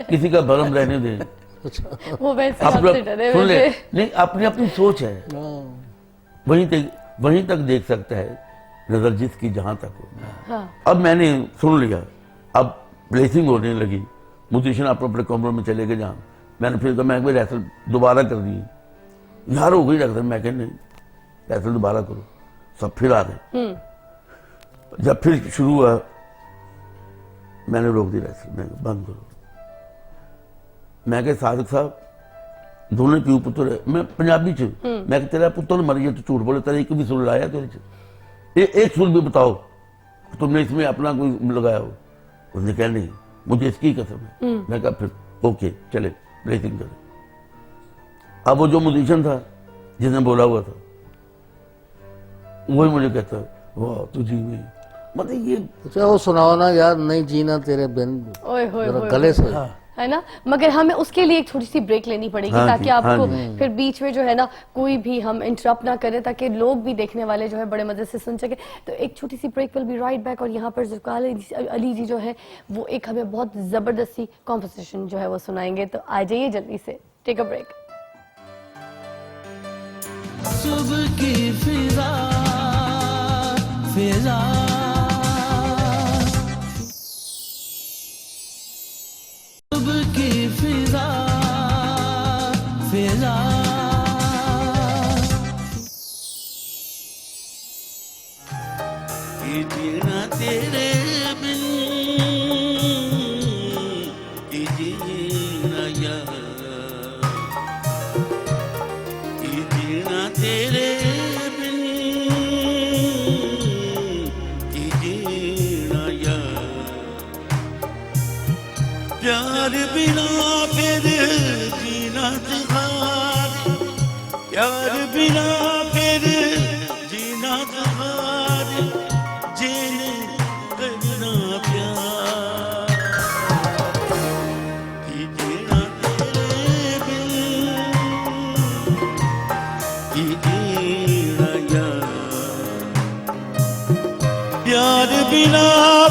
किसी का भरम रहने दें। अच्छा। वो वैसे आप आपसे डरे सुन हुए ले, थे। नहीं अपनी अपनी सोच है, वहीं तक देख सकता है नजर जिसकी जहां तक हो। हाँ अब मैंने सुन लिया, अब प्लेसिंग होने लगी, म्यूजिशियन अपने अपने कमरों में चले गए जहाँ। मैंने फिर कहा मैं एक बार रैसल दोबारा कर दी, यार हो गई रखता, मैं कह नहीं रैसल दोबारा करो, सब फिर आ गए। जब फिर शुरू हुआ मैंने रोक दी रैसल, मैं कहा बंद करो। मैं कहा सादिक साहब दोनों क्यों पुत्र, मैं पंजाबी च, मैं कहा तेरा पुत्र मर गया तो झूठ बोले, तेरा एक भी सुर लाया तेरे च, एक सुर भी बताओ तुमने इसमें अपना कोई लगाया हो। उसने कहा नहीं मुझे इसकी कसम है। मैं कहा फिर ओके चले ब्रेकिंग करें। अब वो जो म्यूजिशियन था जिसने बोला हुआ था वही मुझे कहता वाह तू जी में, मतलब ये अच्छा वो सुनाओ ना यार, नहीं जीना तेरे बिन, ओए होए जरा होए गले से। है ना, मगर हमें उसके लिए एक छोटी सी ब्रेक लेनी पड़ेगी हाँ ताकि जी, हाँ आपको जी। फिर बीच में जो है ना कोई भी हम इंटरप्ट ना करें, ताकि लोग भी देखने वाले जो है बड़े मजे से सुन सके। तो एक छोटी सी break, will be right back. और यहाँ पर ज़ुल्फ़िकार अली जी जो है वो एक हमें बहुत ज़बरदस्ती कॉम्पोजिशन जो है वो सुनाएंगे, तो आ जाइए जल्दी से, टेक अ ब्रेक। सुबह की फिजा फिजा सुबह की फिजा फिजा ये जीना तेरे बिन ये जीना यार, ये जीना तेरे बिन ये जीना यार, प्यार बिना फिर जीना जहान, प्यार बिना फिर जीना जहान, जीने करना प्यार, ये जीना तेरे बिन ये जीना यार, प्यार बिना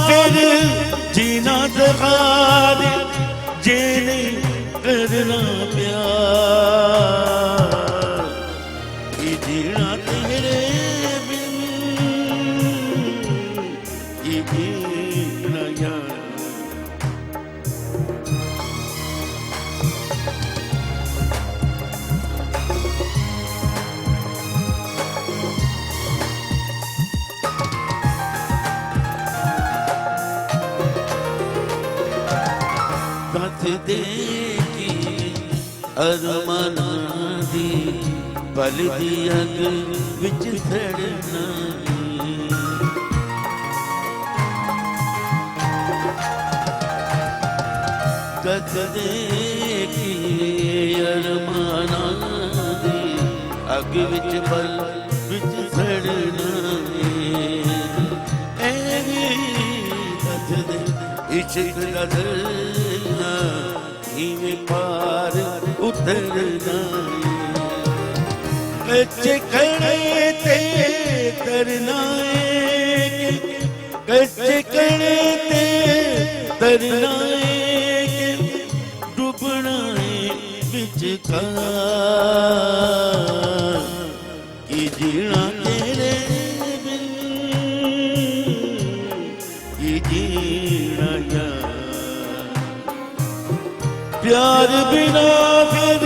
फिर जीना जहान, जीने करना प्यार, ये जीना तेरे बिन ये जीना दे की अरमाना दी पल दी अग विच सड़ना कद दे की अरमाना दी अग विच पल विच सड़ना इश्क का दरिया इवें पार उतरना कच्चे कणे ते तरना कच्चे कणे ते तरना डूबना बिच का कि जीना तेरे बिन कि जीना प्यार बिना फिर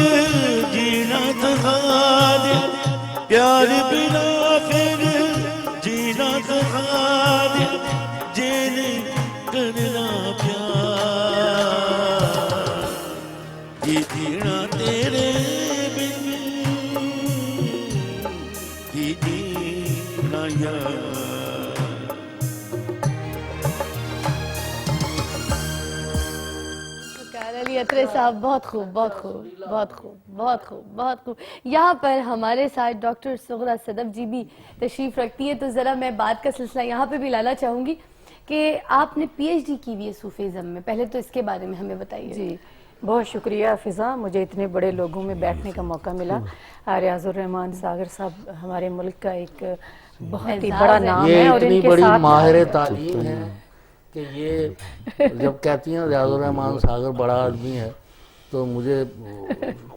जीना तहार प्यार बिना फिर जीना तहार जेने करना प्यार कि जीना तेरे बिन कि जीना यार अली अत्रे साहब बहुत खूब बहुत खूब बहुत खूब बहुत खूब बहुत खूब। यहाँ पर हमारे साथ डॉक्टर सुगरा सदफ जी भी तशरीफ़ रखती है, तो ज़रा मैं बात का सिलसिला यहाँ पे भी लाना चाहूँगी कि आपने पीएचडी की हुई है सूफीज़म में, पहले तो इसके बारे में हमें बताइए। जी बहुत शुक्रिया फ़िज़ा, मुझे इतने बड़े लोगों में बैठने का मौका मिला। रियाजुर रहमान सागर साहब हमारे मुल्क का एक बहुत ही बड़ा नाम ये है और इतनी इनके बड़ी साथ माहिर तालीम है कि ये जब कहती हैं रियाजुर रहमान सागर बड़ा आदमी है तो मुझे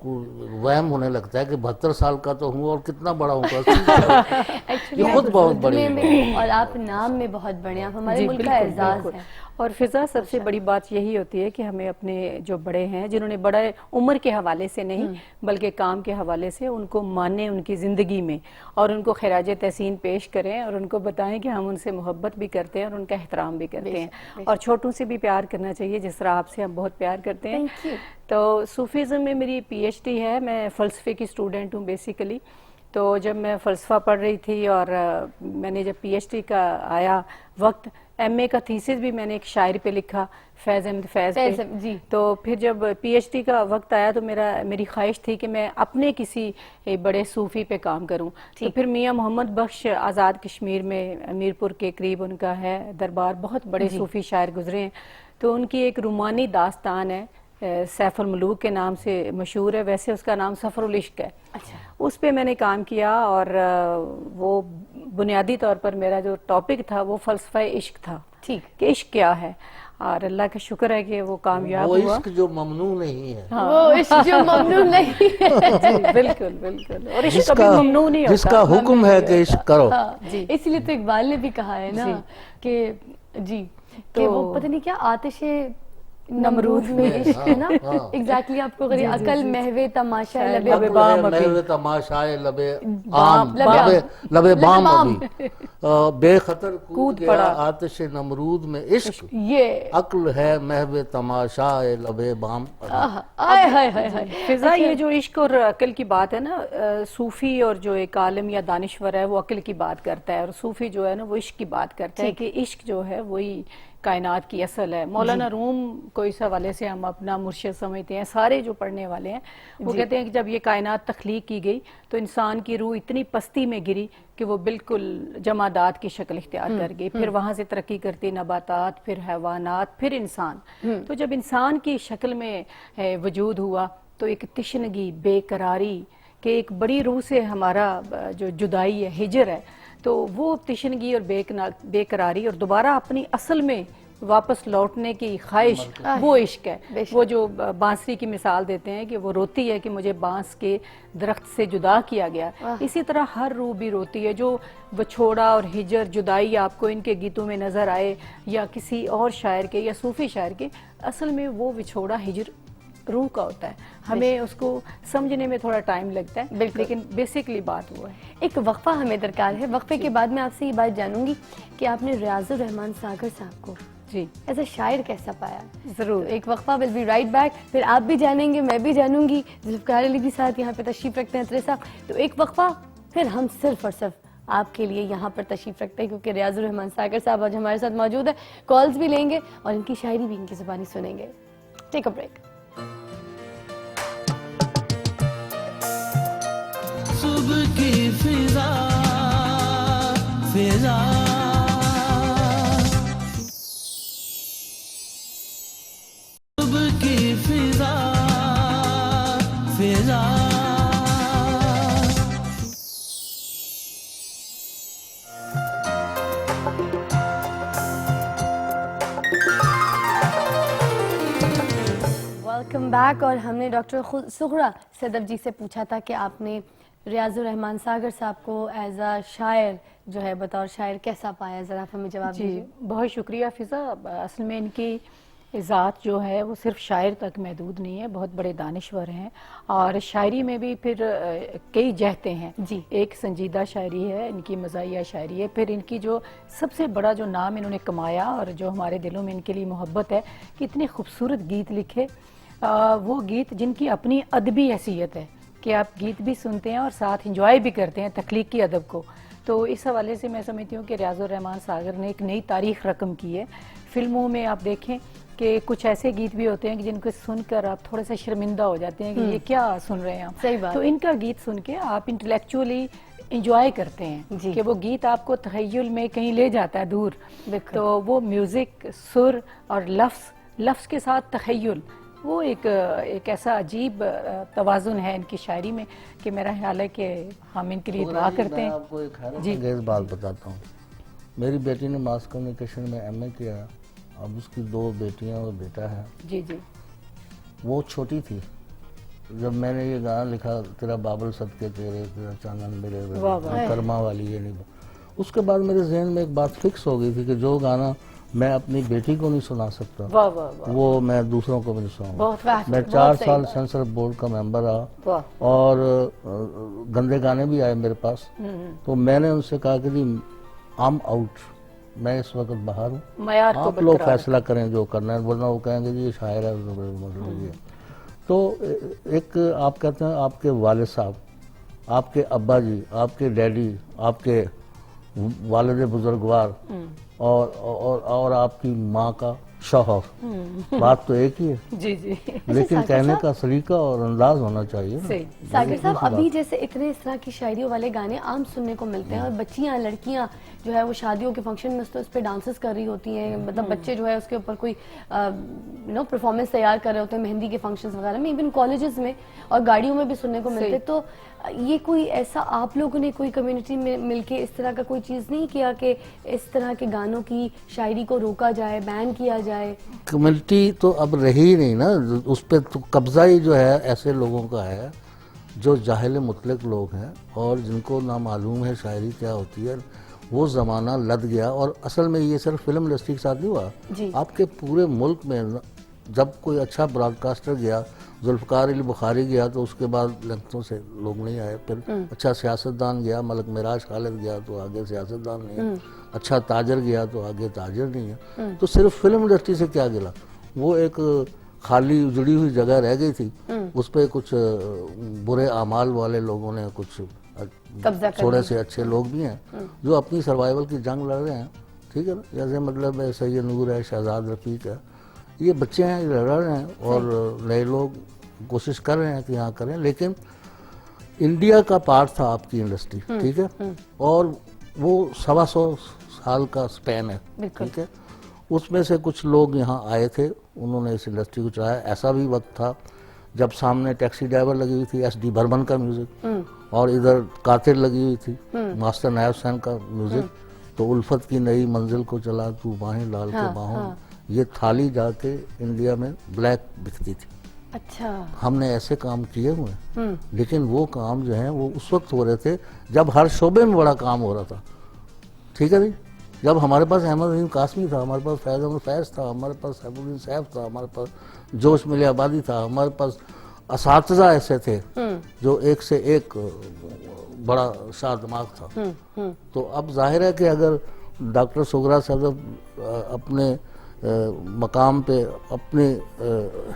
वहम होने लगता है कि 72 साल का तो हूँ और कितना बड़ा हूँ। ये खुद बहुत बड़ी में और आप नाम में बहुत बड़े, आप हमारे मुल्क का एजाज़ है। और फिज़ा सबसे बड़ी बात यही होती है कि हमें अपने जो बड़े हैं, जिन्होंने बड़े उम्र के हवाले से नहीं बल्कि काम के हवाले से, उनको माने उनकी ज़िंदगी में और उनको खिराज तहसीन पेश करें और उनको बताएं कि हम उनसे मोहब्बत भी करते हैं और उनका एहतराम भी करते हैं और छोटों से भी प्यार करना चाहिए जिस तरह आपसे हम बहुत प्यार करते हैं। तो सूफीज़म में मेरी पीएचडी है, मैं फ़लसफ़े की स्टूडेंट हूँ बेसिकली। तो जब मैं फ़लसफ़ा पढ़ रही थी और मैंने जब पीएचडी का आया वक्त, एमए का थीसिस भी मैंने एक शायर पे लिखा, फैज़ अहमद फैज़ पे जी। तो फिर जब पीएचडी का वक्त आया तो मेरी ख्वाहिश थी कि मैं अपने किसी बड़े सूफ़ी पे काम करूं। तो फिर मियाँ मोहम्मद बख्श आज़ाद कश्मीर में मीरपुर के करीब उनका है दरबार, बहुत बड़े सूफ़ी शायर गुजरे हैं। तो उनकी एक रूमानी दास्तान है, सैफुल मलूक के नाम से मशहूर है, वैसे उसका नाम सफ़रुल इश्क है। अच्छा। उस पे मैंने काम किया और वो बुनियादी तौर पर मेरा जो टॉपिक था वो फ़लसफ़ा इश्क था। ठीक, कि इश्क क्या है, और अल्लाह का शुक्र है कि वो कामयाब हुआ। वो इश्क जो ममनू नहीं है। हाँ। वो इश्क जो ममनू नहीं है। बिल्कुल बिल्कुल, और इश्क कभी ममनू नहीं होता, जिसका हुक्म है कि इश्क करो। हाँ, जी। इसलिए तो इकबाल ने भी कहा है ना कि जी कि वो पता नहीं क्या आतिशे नमरूद में इश्क है ना। एग्जैक्टली आपको अकल महवे तमाशा लबे बाम महवे तमाशाए लबे आम लबे बाम अभी बेखतर कूद पड़ा आतिश नमरूद में इश्क, ये अक्ल है महवे तमाशाए लबे बाम। फिजा ये जो इश्क और अकल की बात है ना, सूफी और जो एक आलिम या दानिश्वर है वो अकल की बात करता है और सूफी जो है ना वो इश्क की बात करता है कि इश्क जो है वही कायनात की असल है। मौलाना रूम को इस हवाले से हम अपना मुर्शिद समझते हैं, सारे जो पढ़ने वाले हैं वो कहते हैं कि जब ये कायनात तख्लीक की गई तो इंसान की रूह इतनी पस्ती में गिरी कि वो बिल्कुल जमादात की शक्ल इख्तियार कर गई, फिर वहाँ से तरक्की करती नबातात, फिर हैवानात, फिर इंसान। तो जब इंसान की शक्ल में वजूद हुआ तो एक तिश्नगी, बेकरारी कि एक बड़ी रूह से हमारा जो जुदाई है, हिजर है, तो वो तिश्नगी और बेकरारी और दोबारा अपनी असल में वापस लौटने की ख्वाहिश, वो इश्क है। वो जो बांसुरी की मिसाल देते हैं कि वो रोती है कि मुझे बांस के दरख्त से जुदा किया गया, इसी तरह हर रूह भी रोती है। जो वछोड़ा और हिजर, जुदाई आपको इनके गीतों में नजर आए या किसी और शायर के या सूफी शायर के, असल में वो विछोड़ा हिजर रूह का होता है। हमें उसको समझने में थोड़ा टाइम लगता है, लेकिन बेसिकली बात वो है। एक वक्फा हमें दरकार है, वक्फे के बाद मैं आपसे ये बात जानूंगी कि आपने रियाजुर रहमान सागर साहब को जी एज अ शायर कैसा पाया? जरूर। तो एक वक्फा, विल बी राइट बैक, फिर आप भी जानेंगे, मैं भी जानूंगी, जुल्फकार अली भी साथ यहाँ पे तशरीफ रखते हैं अतरे साहब। तो एक वक्फा, फिर हम सिर्फ और सिर्फ आपके लिए यहाँ पर तशरीफ रखते हैं, क्योंकि रियाजुर रहमान सागर साहब आज हमारे साथ मौजूद है। कॉल्स भी लेंगे और इनकी शायरी भी इनकी जुबानी सुनेंगे। Take a break. सुबह की फिजा फिजा सुबह की फिजा फिजा वेलकम बैक। और हमने डॉक्टर सुगरा सदफ जी से पूछा था कि आपने रियाजुर रहमान सागर साहब को एज अ शायर जो है बतौर शायर कैसा पाया, ज़रा आप हमें जवाब जी दीजिए। बहुत शुक्रिया फिज़ा। असल में इनकी ज़ात जो है वो सिर्फ शायर तक महदूद नहीं है, बहुत बड़े दानिश्वर हैं और शायरी में भी फिर कई जहते हैं जी। एक संजीदा शायरी है, इनकी मज़ाहिया शायरी है, फिर इनकी जो सबसे बड़ा जो नाम इन्होंने कमाया और जो हमारे दिलों में इनके लिए मोहब्बत है कि इतने खूबसूरत गीत लिखे, वो गीत जिनकी अपनी अदबी हैसियत है कि आप गीत भी सुनते हैं और साथ इंजॉय भी करते हैं तख्लीकी अदब को। तो इस हवाले से मैं समझती हूँ कि रियाजुर रहमान सागर ने एक नई तारीख रकम की है। फिल्मों में आप देखें कि कुछ ऐसे गीत भी होते हैं कि जिनको सुनकर आप थोड़ा सा शर्मिंदा हो जाते हैं कि ये क्या सुन रहे हैं आप। सही बात। तो इनका गीत सुन के आप इंटेलेक्चुअली इंजॉय करते हैं जी। कि वो गीत आपको तखय्युल में कहीं ले जाता है दूर। बिल्कुल। तो वो म्यूजिक, सुर और लफ्ज़ के साथ तखय्युल, वो एक ऐसा अजीब तवाज़ुन है इनकी शायरी में कि मेरा ख्याल है कि हम इनके लिए दुआ करते मैं हैं। आपको एक हैरत जी। अंगेज़ बात बताता हूँ। मेरी बेटी ने मास कम्युनिकेशन में MA किया, अब उसकी 2 बेटियां और बेटा है। जी जी वो छोटी थी जब मैंने ये गाना लिखा, तेरा बाबल सदके तेरे, तेरा चांदन मिले वाह वाह। कर्मा वाली ये नहीं। उसके बाद मेरे जहन में एक बात फिक्स हो गई थी कि जो गाना मैं अपनी बेटी को नहीं सुना सकता वाह वाह वाह, वो मैं दूसरों को भी नहीं सुनाऊंगा। बहुत वाह, मैं बहुत 4 सही साल बात। सेंसर बोर्ड का मेंबर रहा वाह। और गंदे गाने भी आए मेरे पास। तो मैंने उनसे कहा कि जी आई एम आउट, मैं इस वक्त बाहर हूँ, मयार को आप लोग बरकरार फैसला करें जो करना है, वरना वो कहेंगे जी ये शायर है मतलब ये। तो एक आप कहते हैं आपके वालिद साहब, आपके अब्बा जी, आपके डैडी, आपके वालिद बुजुर्गवार और आपकी माँ का शौहर, बात तो एक ही है, जी जी लेकिन सागर कहने साहब- का सलीका और अंदाज होना चाहिए ना। सही। सागर साहब, अभी जैसे इतने इस तरह की शायरियों वाले गाने आम सुनने को मिलते हैं और बच्चियां, लड़कियां जो है वो शादियों के फंक्शन में उस पर डांसेस कर रही होती हैं, मतलब बच्चे जो है उसके ऊपर कोई परफॉर्मेंस तैयार कर रहे होते हैं मेहंदी के फंक्शंस वगैरह में, इवन कॉलेजेस में और गाड़ियों में भी सुनने को मिलते हैं। तो ये कोई ऐसा आप लोगों ने कोई कम्युनिटी में मिलके इस तरह का कोई चीज़ नहीं किया कि इस तरह के गानों की शायरी को रोका जाए, बैन किया जाए? कम्युनिटी तो अब रही ही नहीं ना, उस पर तो कब्जा ही जो है ऐसे लोगों का है जो जाहिल मुतलक लोग हैं और जिनको ना मालूम है शायरी क्या होती है। वो ज़माना लद गया और असल में ये सिर्फ फिल्म इंडस्ट्री के साथ नहीं हुआ, जी। आपके पूरे मुल्क में जब कोई अच्छा ब्रॉडकास्टर गया, जुल्फ़कार अली बुखारी गया तो उसके बाद लंगतों से लोग नहीं आए, फिर अच्छा सियासतदान गया, मलक मिराज खालिद गया तो आगे सियासतदान नहीं है, अच्छा ताजर गया तो आगे ताजर नहीं है। तो सिर्फ फिल्म इंडस्ट्री से क्या गिला, वो एक खाली उजड़ी हुई जगह रह गई थी, उस पर कुछ बुरे आमाल वाले लोगों ने, कुछ कब्जा कर थोड़े से अच्छे लोग भी हैं जो अपनी सर्वाइवल की जंग लड़ रहे हैं, ठीक है ना। जैसे मतलब है सैयद नूर है, शहजाद रफीक है, ये बच्चे हैं, ये लड़ रहे हैं और नए लोग कोशिश कर रहे हैं कि यहाँ करें, लेकिन इंडिया का पार्ट था आपकी इंडस्ट्री, ठीक है, और वो 125 साल का स्पैन है, ठीक है। उसमें से कुछ लोग यहाँ आए थे, उन्होंने इस इंडस्ट्री को चलाया। ऐसा भी वक्त था जब सामने टैक्सी ड्राइवर लगी हुई थी SD बर्मन का म्यूजिक और इधर कातिर लगी हुई थी मास्टर नायब हुसैन का म्यूजिक, तो उल्फत की नई मंजिल को चला तू बाहें डाल के बाहों, ये थाली जाके इंडिया में ब्लैक बिकती थी। अच्छा। हमने ऐसे काम किए हुए हैं, लेकिन वो काम जो है वो उस वक्त हो रहे थे जब हर शोबे में बड़ा काम हो रहा था, ठीक है नहीं। जब हमारे पास अहमद रहीम कासमी था, हमारे पास फैज़ अहमद फैज़ था, हमारे पास सैफुद्दीन सैफ था, हमारे पास जोश मिले आबादी था, हमारे पास असातिज़ा ऐसे थे जो एक से एक बड़ा शाह दिमाग था। तो अब जाहिर है कि अगर डॉक्टर सुगरा साहब अपने मकाम पे अपनी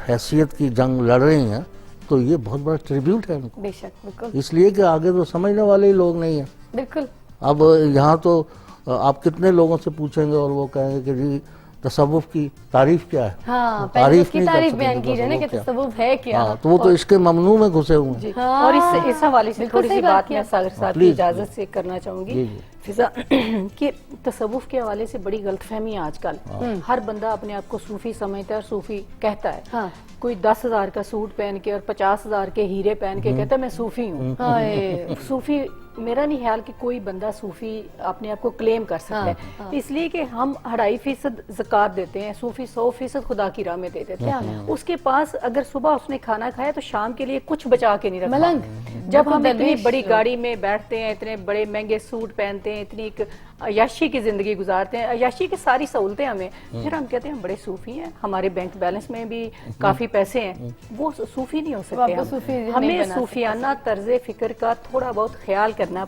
हैसियत की जंग लड़ रही हैं, तो ये बहुत बड़ा ट्रिब्यूट है इनको। बेशक, बिल्कुल इसलिए कि आगे तो समझने वाले ही लोग नहीं हैं। बिल्कुल। अब यहाँ तो आप कितने लोगों से पूछेंगे और वो कहेंगे कि जी तसव्वुफ की तारीफ क्या है। हाँ, पहले उसकी नहीं कर तारीफ सकते बयान कि कीजिए ना कि तसव्वुफ क्या है। तसव्वुफ है क्या। हाँ, तो वो तो इसके ममनू में घुसे हुए हैं। जी। हाँ, और इस हवाले से बिल्कुल थोड़ी सही सी बात बात किया। मैं सागर साहब की प्लीज, इजाजत से करना चाहूंगी जी, जी। फिजा कि तसव्वुफ के हवाले से बड़ी गलतफहमी है आजकल। हर बंदा अपने आप को सूफी समझता है और सूफी कहता है। हाँ। कोई 10,000 का सूट पहन के और 50,000 के हीरे पहन के कहता है मैं सूफी हूँ। हाय, सूफी मेरा नहीं ख्याल कि कोई बंदा सूफी अपने आप को क्लेम कर सकता है, इसलिए कि हम 2.5% ज़कात देते हैं, सूफी 100% खुदा की राह में दे देते हैं। उसके पास अगर सुबह उसने खाना खाया तो शाम के लिए कुछ बचा के नहीं रखा। मलंग। जब हम इतनी दरवेश बड़ी लोग। गाड़ी में बैठते हैं, इतने बड़े महंगे सूट पहनते हैं, इतनी एक अय्याशी की जिंदगी गुजारते हैं, अय्याशी की सारी सहूलतें हमें, फिर हम कहते हैं हम बड़े सूफी हैं, हमारे बैंक बैलेंस में भी काफी पैसे हैं, वो सूफी नहीं हो सकते। आपको हम सूफी नहीं हमें बना सूफियाना तर्ज फिक्र का थोड़ा बहुत ख्याल करना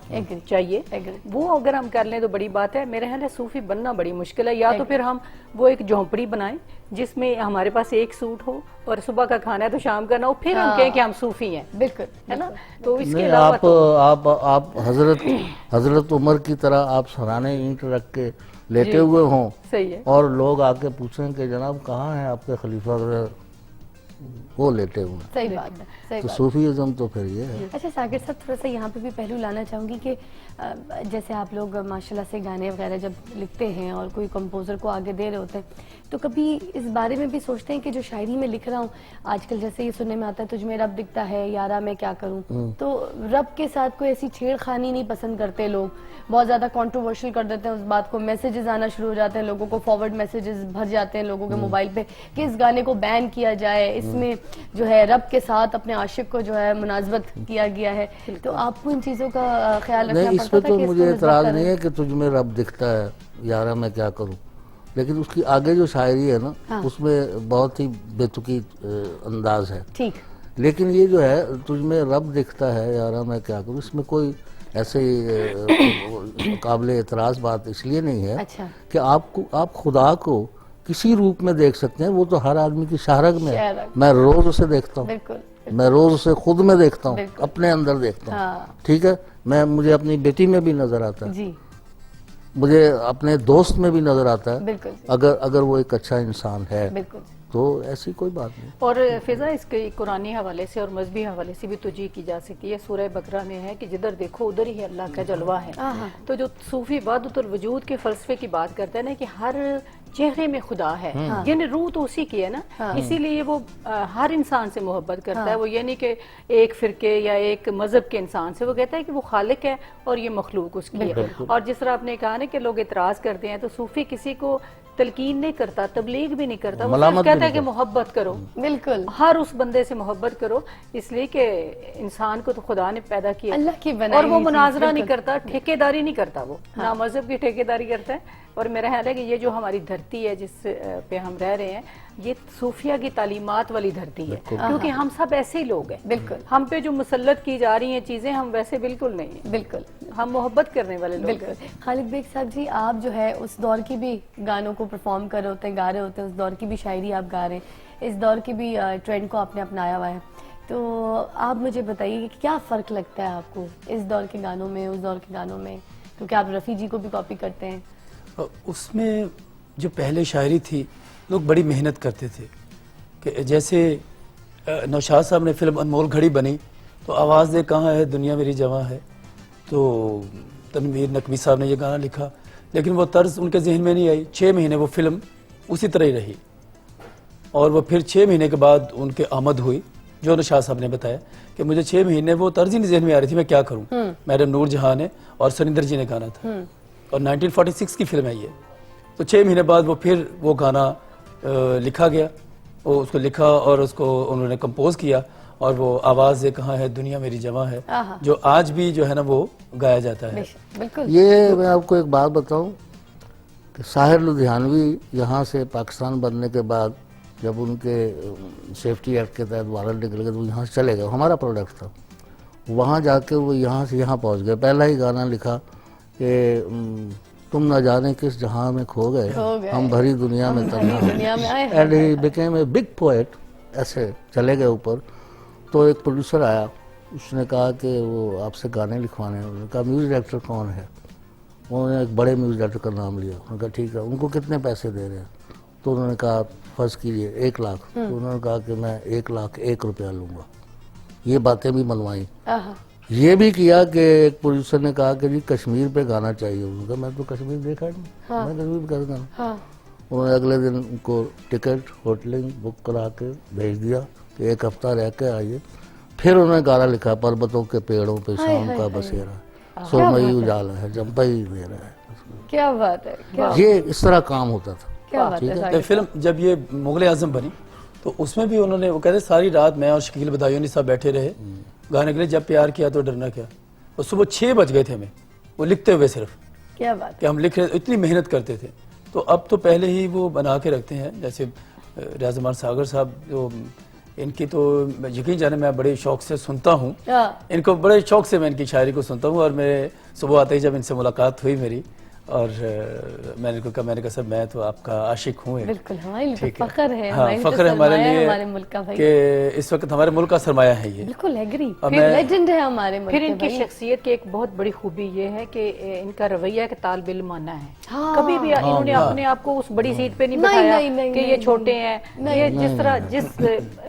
चाहिए। वो अगर हम कर लें तो बड़ी बात है। मेरे ख्याल है सूफी बनना बड़ी मुश्किल है। या तो फिर हम वो एक झोंपड़ी बनाएं जिसमें हमारे पास एक सूट हो और सुबह का खाना है तो शाम का ना हो, फिर हम कहें कि हम सूफी हैं, बिल्कुल है ना। तो इसके नहीं, अलावा आप हजरत उमर की तरह आप सराने ईंट रख के लेटे हुए हों सही है। और लोग आके पूछें कि जनाब कहाँ है आपके खलीफा, वो लेटे हुए हैं। सही बात है, सही तो बात। सूफीज़म तो फिर ये है। अच्छा सागर साहब, थोड़ा सा यहाँ पे भी पहलू लाना चाहूँगी कि जैसे आप लोग माशाल्लाह से गाने वगैरह जब लिखते हैं और कोई कंपोज़र को आगे दे रहे होते हैं, तो कभी इस बारे में भी सोचते हैं कि जो शायरी में लिख रहा हूँ आजकल, जैसे ये सुनने में आता है तुझ में रब दिखता है यारा मैं क्या करूँ, तो रब के साथ कोई ऐसी छेड़खानी नहीं पसंद करते लोग, बहुत ज़्यादा कंट्रोवर्शियल कर देते हैं उस बात को, मैसेजेस आना शुरू हो जाते हैं, लोगों को फॉरवर्ड मैसेजेस भर जाते हैं लोगों के मोबाइल पे कि इस गाने को बैन किया जाए, इसमें जो है रब के साथ अपने आशिक को जो है मुनासबत किया गया है। तो आपको इन चीज़ों का ख्याल रखना नहीं, पड़ता इसमें था तो कि इसको मुझे नस्बत एतराज़ करें? नहीं है कि तुझ में रब दिखता है यारा मैं क्या करूं, लेकिन उसकी आगे जो शायरी है ना, हाँ। उसमें बहुत ही बेतुकी अंदाज है। ठीक। लेकिन ये जो है तुझ में रब दिखता है यारा मैं क्या करूं, इसमें कोई ऐसे काबिल एतराज़ बात इसलिए नहीं है अच्छा। कि आप खुदा को किसी रूप में देख सकते हैं, वो तो हर आदमी की शाहरग में है। शाहरग। मैं रोज उसे देखता हूँ, बिल्कुल। मैं रोज उसे खुद में देखता हूँ, बिल्कुल। अपने अंदर देखता हूँ। हाँ। ठीक है, मुझे अपनी बेटी में भी नजर आता है, जी मुझे अपने दोस्त में भी नजर आता है, बिल्कुल। अगर वो एक अच्छा इंसान है बिल्कुल। तो ऐसी कोई बात नहीं। और फिजा इसके कुरानी हवाले से और मजहबी हवाले से भी तोजी की जा सकती है। सूरह बकरा में है कि जिधर देखो उधर ही अल्लाह का जलवा है। तो जो सूफी वहदतुल वजूद के फलसफे की बात करते हैं ना कि हर चेहरे में खुदा है, यानी रूह तो उसी की है ना, इसीलिए वो हर इंसान से मोहब्बत करता है। वो यानी कि एक फिरके या एक मजहब के इंसान से, वो कहता है कि वो खालिक है और ये मखलूक उसकी है। और जिस तरह आपने कहा ना कि लोग एतराज करते हैं, तो सूफी किसी को तलकीन नहीं करता, तबलीग भी नहीं करता, वो सिर्फ मलामत भी कहता है नहीं कि मोहब्बत करो, बिल्कुल हर उस बंदे से मोहब्बत करो, इसलिए कि इंसान को तो खुदा ने पैदा किया अल्लाह की बनाई और वो हुई चीज़, मुनाजरा नहीं बिल्कुल। करता, ठेकेदारी नहीं करता, वो ना मजहब की ठेकेदारी करता है। और मेरा ख्याल है कि ये जो हमारी धरती है जिस पे हम रह रहे हैं, ये सूफिया की तालीमात वाली धरती है, क्योंकि हम सब ऐसे ही लोग हैं। बिल्कुल। हम पे जो मुसल्लत की जा रही हैं चीजें, हम वैसे बिल्कुल नहीं है, बिल्कुल हम मोहब्बत करने वाले लोग बिल्कुल। हैं। खालिद बेग साहब जी, आप जो है उस दौर की भी गानों को परफॉर्म कर रहे होते हैं, गा रहे होते हैं, उस दौर की भी शायरी आप गा रहे हैं, इस दौर की भी ट्रेंड को आपने अपनाया हुआ है, तो आप मुझे बताइए कि क्या फ़र्क लगता है आपको इस दौर के गानों में उस दौर के गानों में, क्योंकि आप रफ़ी जी को भी कॉपी करते हैं। उसमें जो पहले शायरी थी, लोग बड़ी मेहनत करते थे कि जैसे नौशाद साहब ने फिल्म अनमोल घड़ी बनी तो आवाज़ दे कहाँ है दुनिया मेरी जवां है, तो तनवीर नकवी साहब ने ये गाना लिखा, लेकिन वो तर्ज उनके जहन में नहीं आई। 6 महीने वो फिल्म उसी तरह ही रही और वो फिर 6 महीने के बाद उनके आमद हुई, जो नौशाद साहब ने बताया कि मुझे 6 महीने वो तर्ज ही नहीं जहन में आ रही थी, मैं क्या करूँ। मैडम नूर जहाँ ने और सरिंदर जी ने गाना था और 1946 की फिल्म है ये। तो 6 महीने बाद वो फिर वो गाना लिखा गया, वो उसको लिखा और उसको उन्होंने कंपोज किया और वो आवाज़ ये कहाँ है दुनिया मेरी जवां है, जो आज भी जो है ना वो गाया जाता है। बिल्कुल। ये मैं आपको एक बात बताऊं कि साहिर लुधियानवी यहाँ से पाकिस्तान बनने के बाद जब उनके सेफ्टी एक्ट के तहत वारंट निकल गए तो वो यहाँ से चले गए, हमारा प्रोडक्ट था, वहाँ जाके वो यहाँ से यहाँ पहुँच गए। पहला ही गाना लिखा कि तुम न जाने किस जहां में खो गए, हम भरी दुनिया में तन्हा दुनिया में आए and he became a big poet. ऐसे चले गए ऊपर। तो एक प्रोड्यूसर आया, उसने कहा कि वो आपसे गाने लिखवाने हैं। उन्होंने कहा म्यूजिक डायरेक्टर कौन है? उन्होंने एक बड़े म्यूजिक डायरेक्टर का नाम लिया। उन्होंने कहा ठीक है, उनको कितने पैसे दे रहे हैं? तो उन्होंने कहा फर्ज कीजिए 1 लाख। तो उन्होंने कहा कि मैं 1,01,000 रुपया लूँगा। ये बातें भी मनवाई। ये भी किया कि एक प्रोड्यूसर ने कहा कि जी कश्मीर पे गाना चाहिए। उन्होंने कहा मैं तो कश्मीर देखा नहीं, मैं कश्मीर पे गाना। उन्होंने अगले दिन उनको टिकट होटलिंग बुक करा के भेज दिया कि 1 हफ्ता रह के आइए। फिर उन्होंने गाना लिखा, पर्वतों के पेड़ों पे शाम का बसेरा, सुरमई उजाला है जम्पई मेरा है। क्या बात है, क्या ये इस तरह काम होता था। क्या बात है तो साकिब फिल्म जब ये मुगल आजम बनी तो उसमें भी उन्होंने, वो कहते सारी रात मैं और शकील बदायूनी साहब बैठे रहे गाने के लिए, जब प्यार किया तो डरना क्या। और सुबह 6 बज गए थे हमें वो लिखते हुए, सिर्फ क्या बात कि हम लिख रहे, इतनी मेहनत करते थे। तो अब तो पहले ही वो बना के रखते हैं। जैसे रियाज सागर साहब जो, इनकी तो यकीन जाने मैं बड़े शौक से सुनता हूँ, हाँ। इनको बड़े शौक से मैं इनकी शायरी को सुनता हूँ। और मेरे सुबह आते ही जब इनसे मुलाकात हुई मेरी, और मैंने कहा सर मैं तो आपका आशिक हूँ। बिल्कुल हमारे लिए ठीक तो है। फख्र है, हाँ, हमारे लिए तो फख्र है हमारे सरमाया है लिए हमारे मुल्क का भाई। कि इस वक्त हमारे मुल्क का सरमाया है ये। बिल्कुल एग्री, और फिर मैं- लेजेंड है हमारे मुल्क फिर के इनकी भाई। शख्सियत की एक बहुत बड़ी खूबी ये है कि इनका रवैया के तालब इल्माना है। हाँ। कभी भी इन्होंने अपने आप को उस बड़ी सीट पे नहीं नहीं, बिठाया नहीं, नहीं, कि नहीं, ये नहीं, छोटे हैं। ये जिस तरह जिस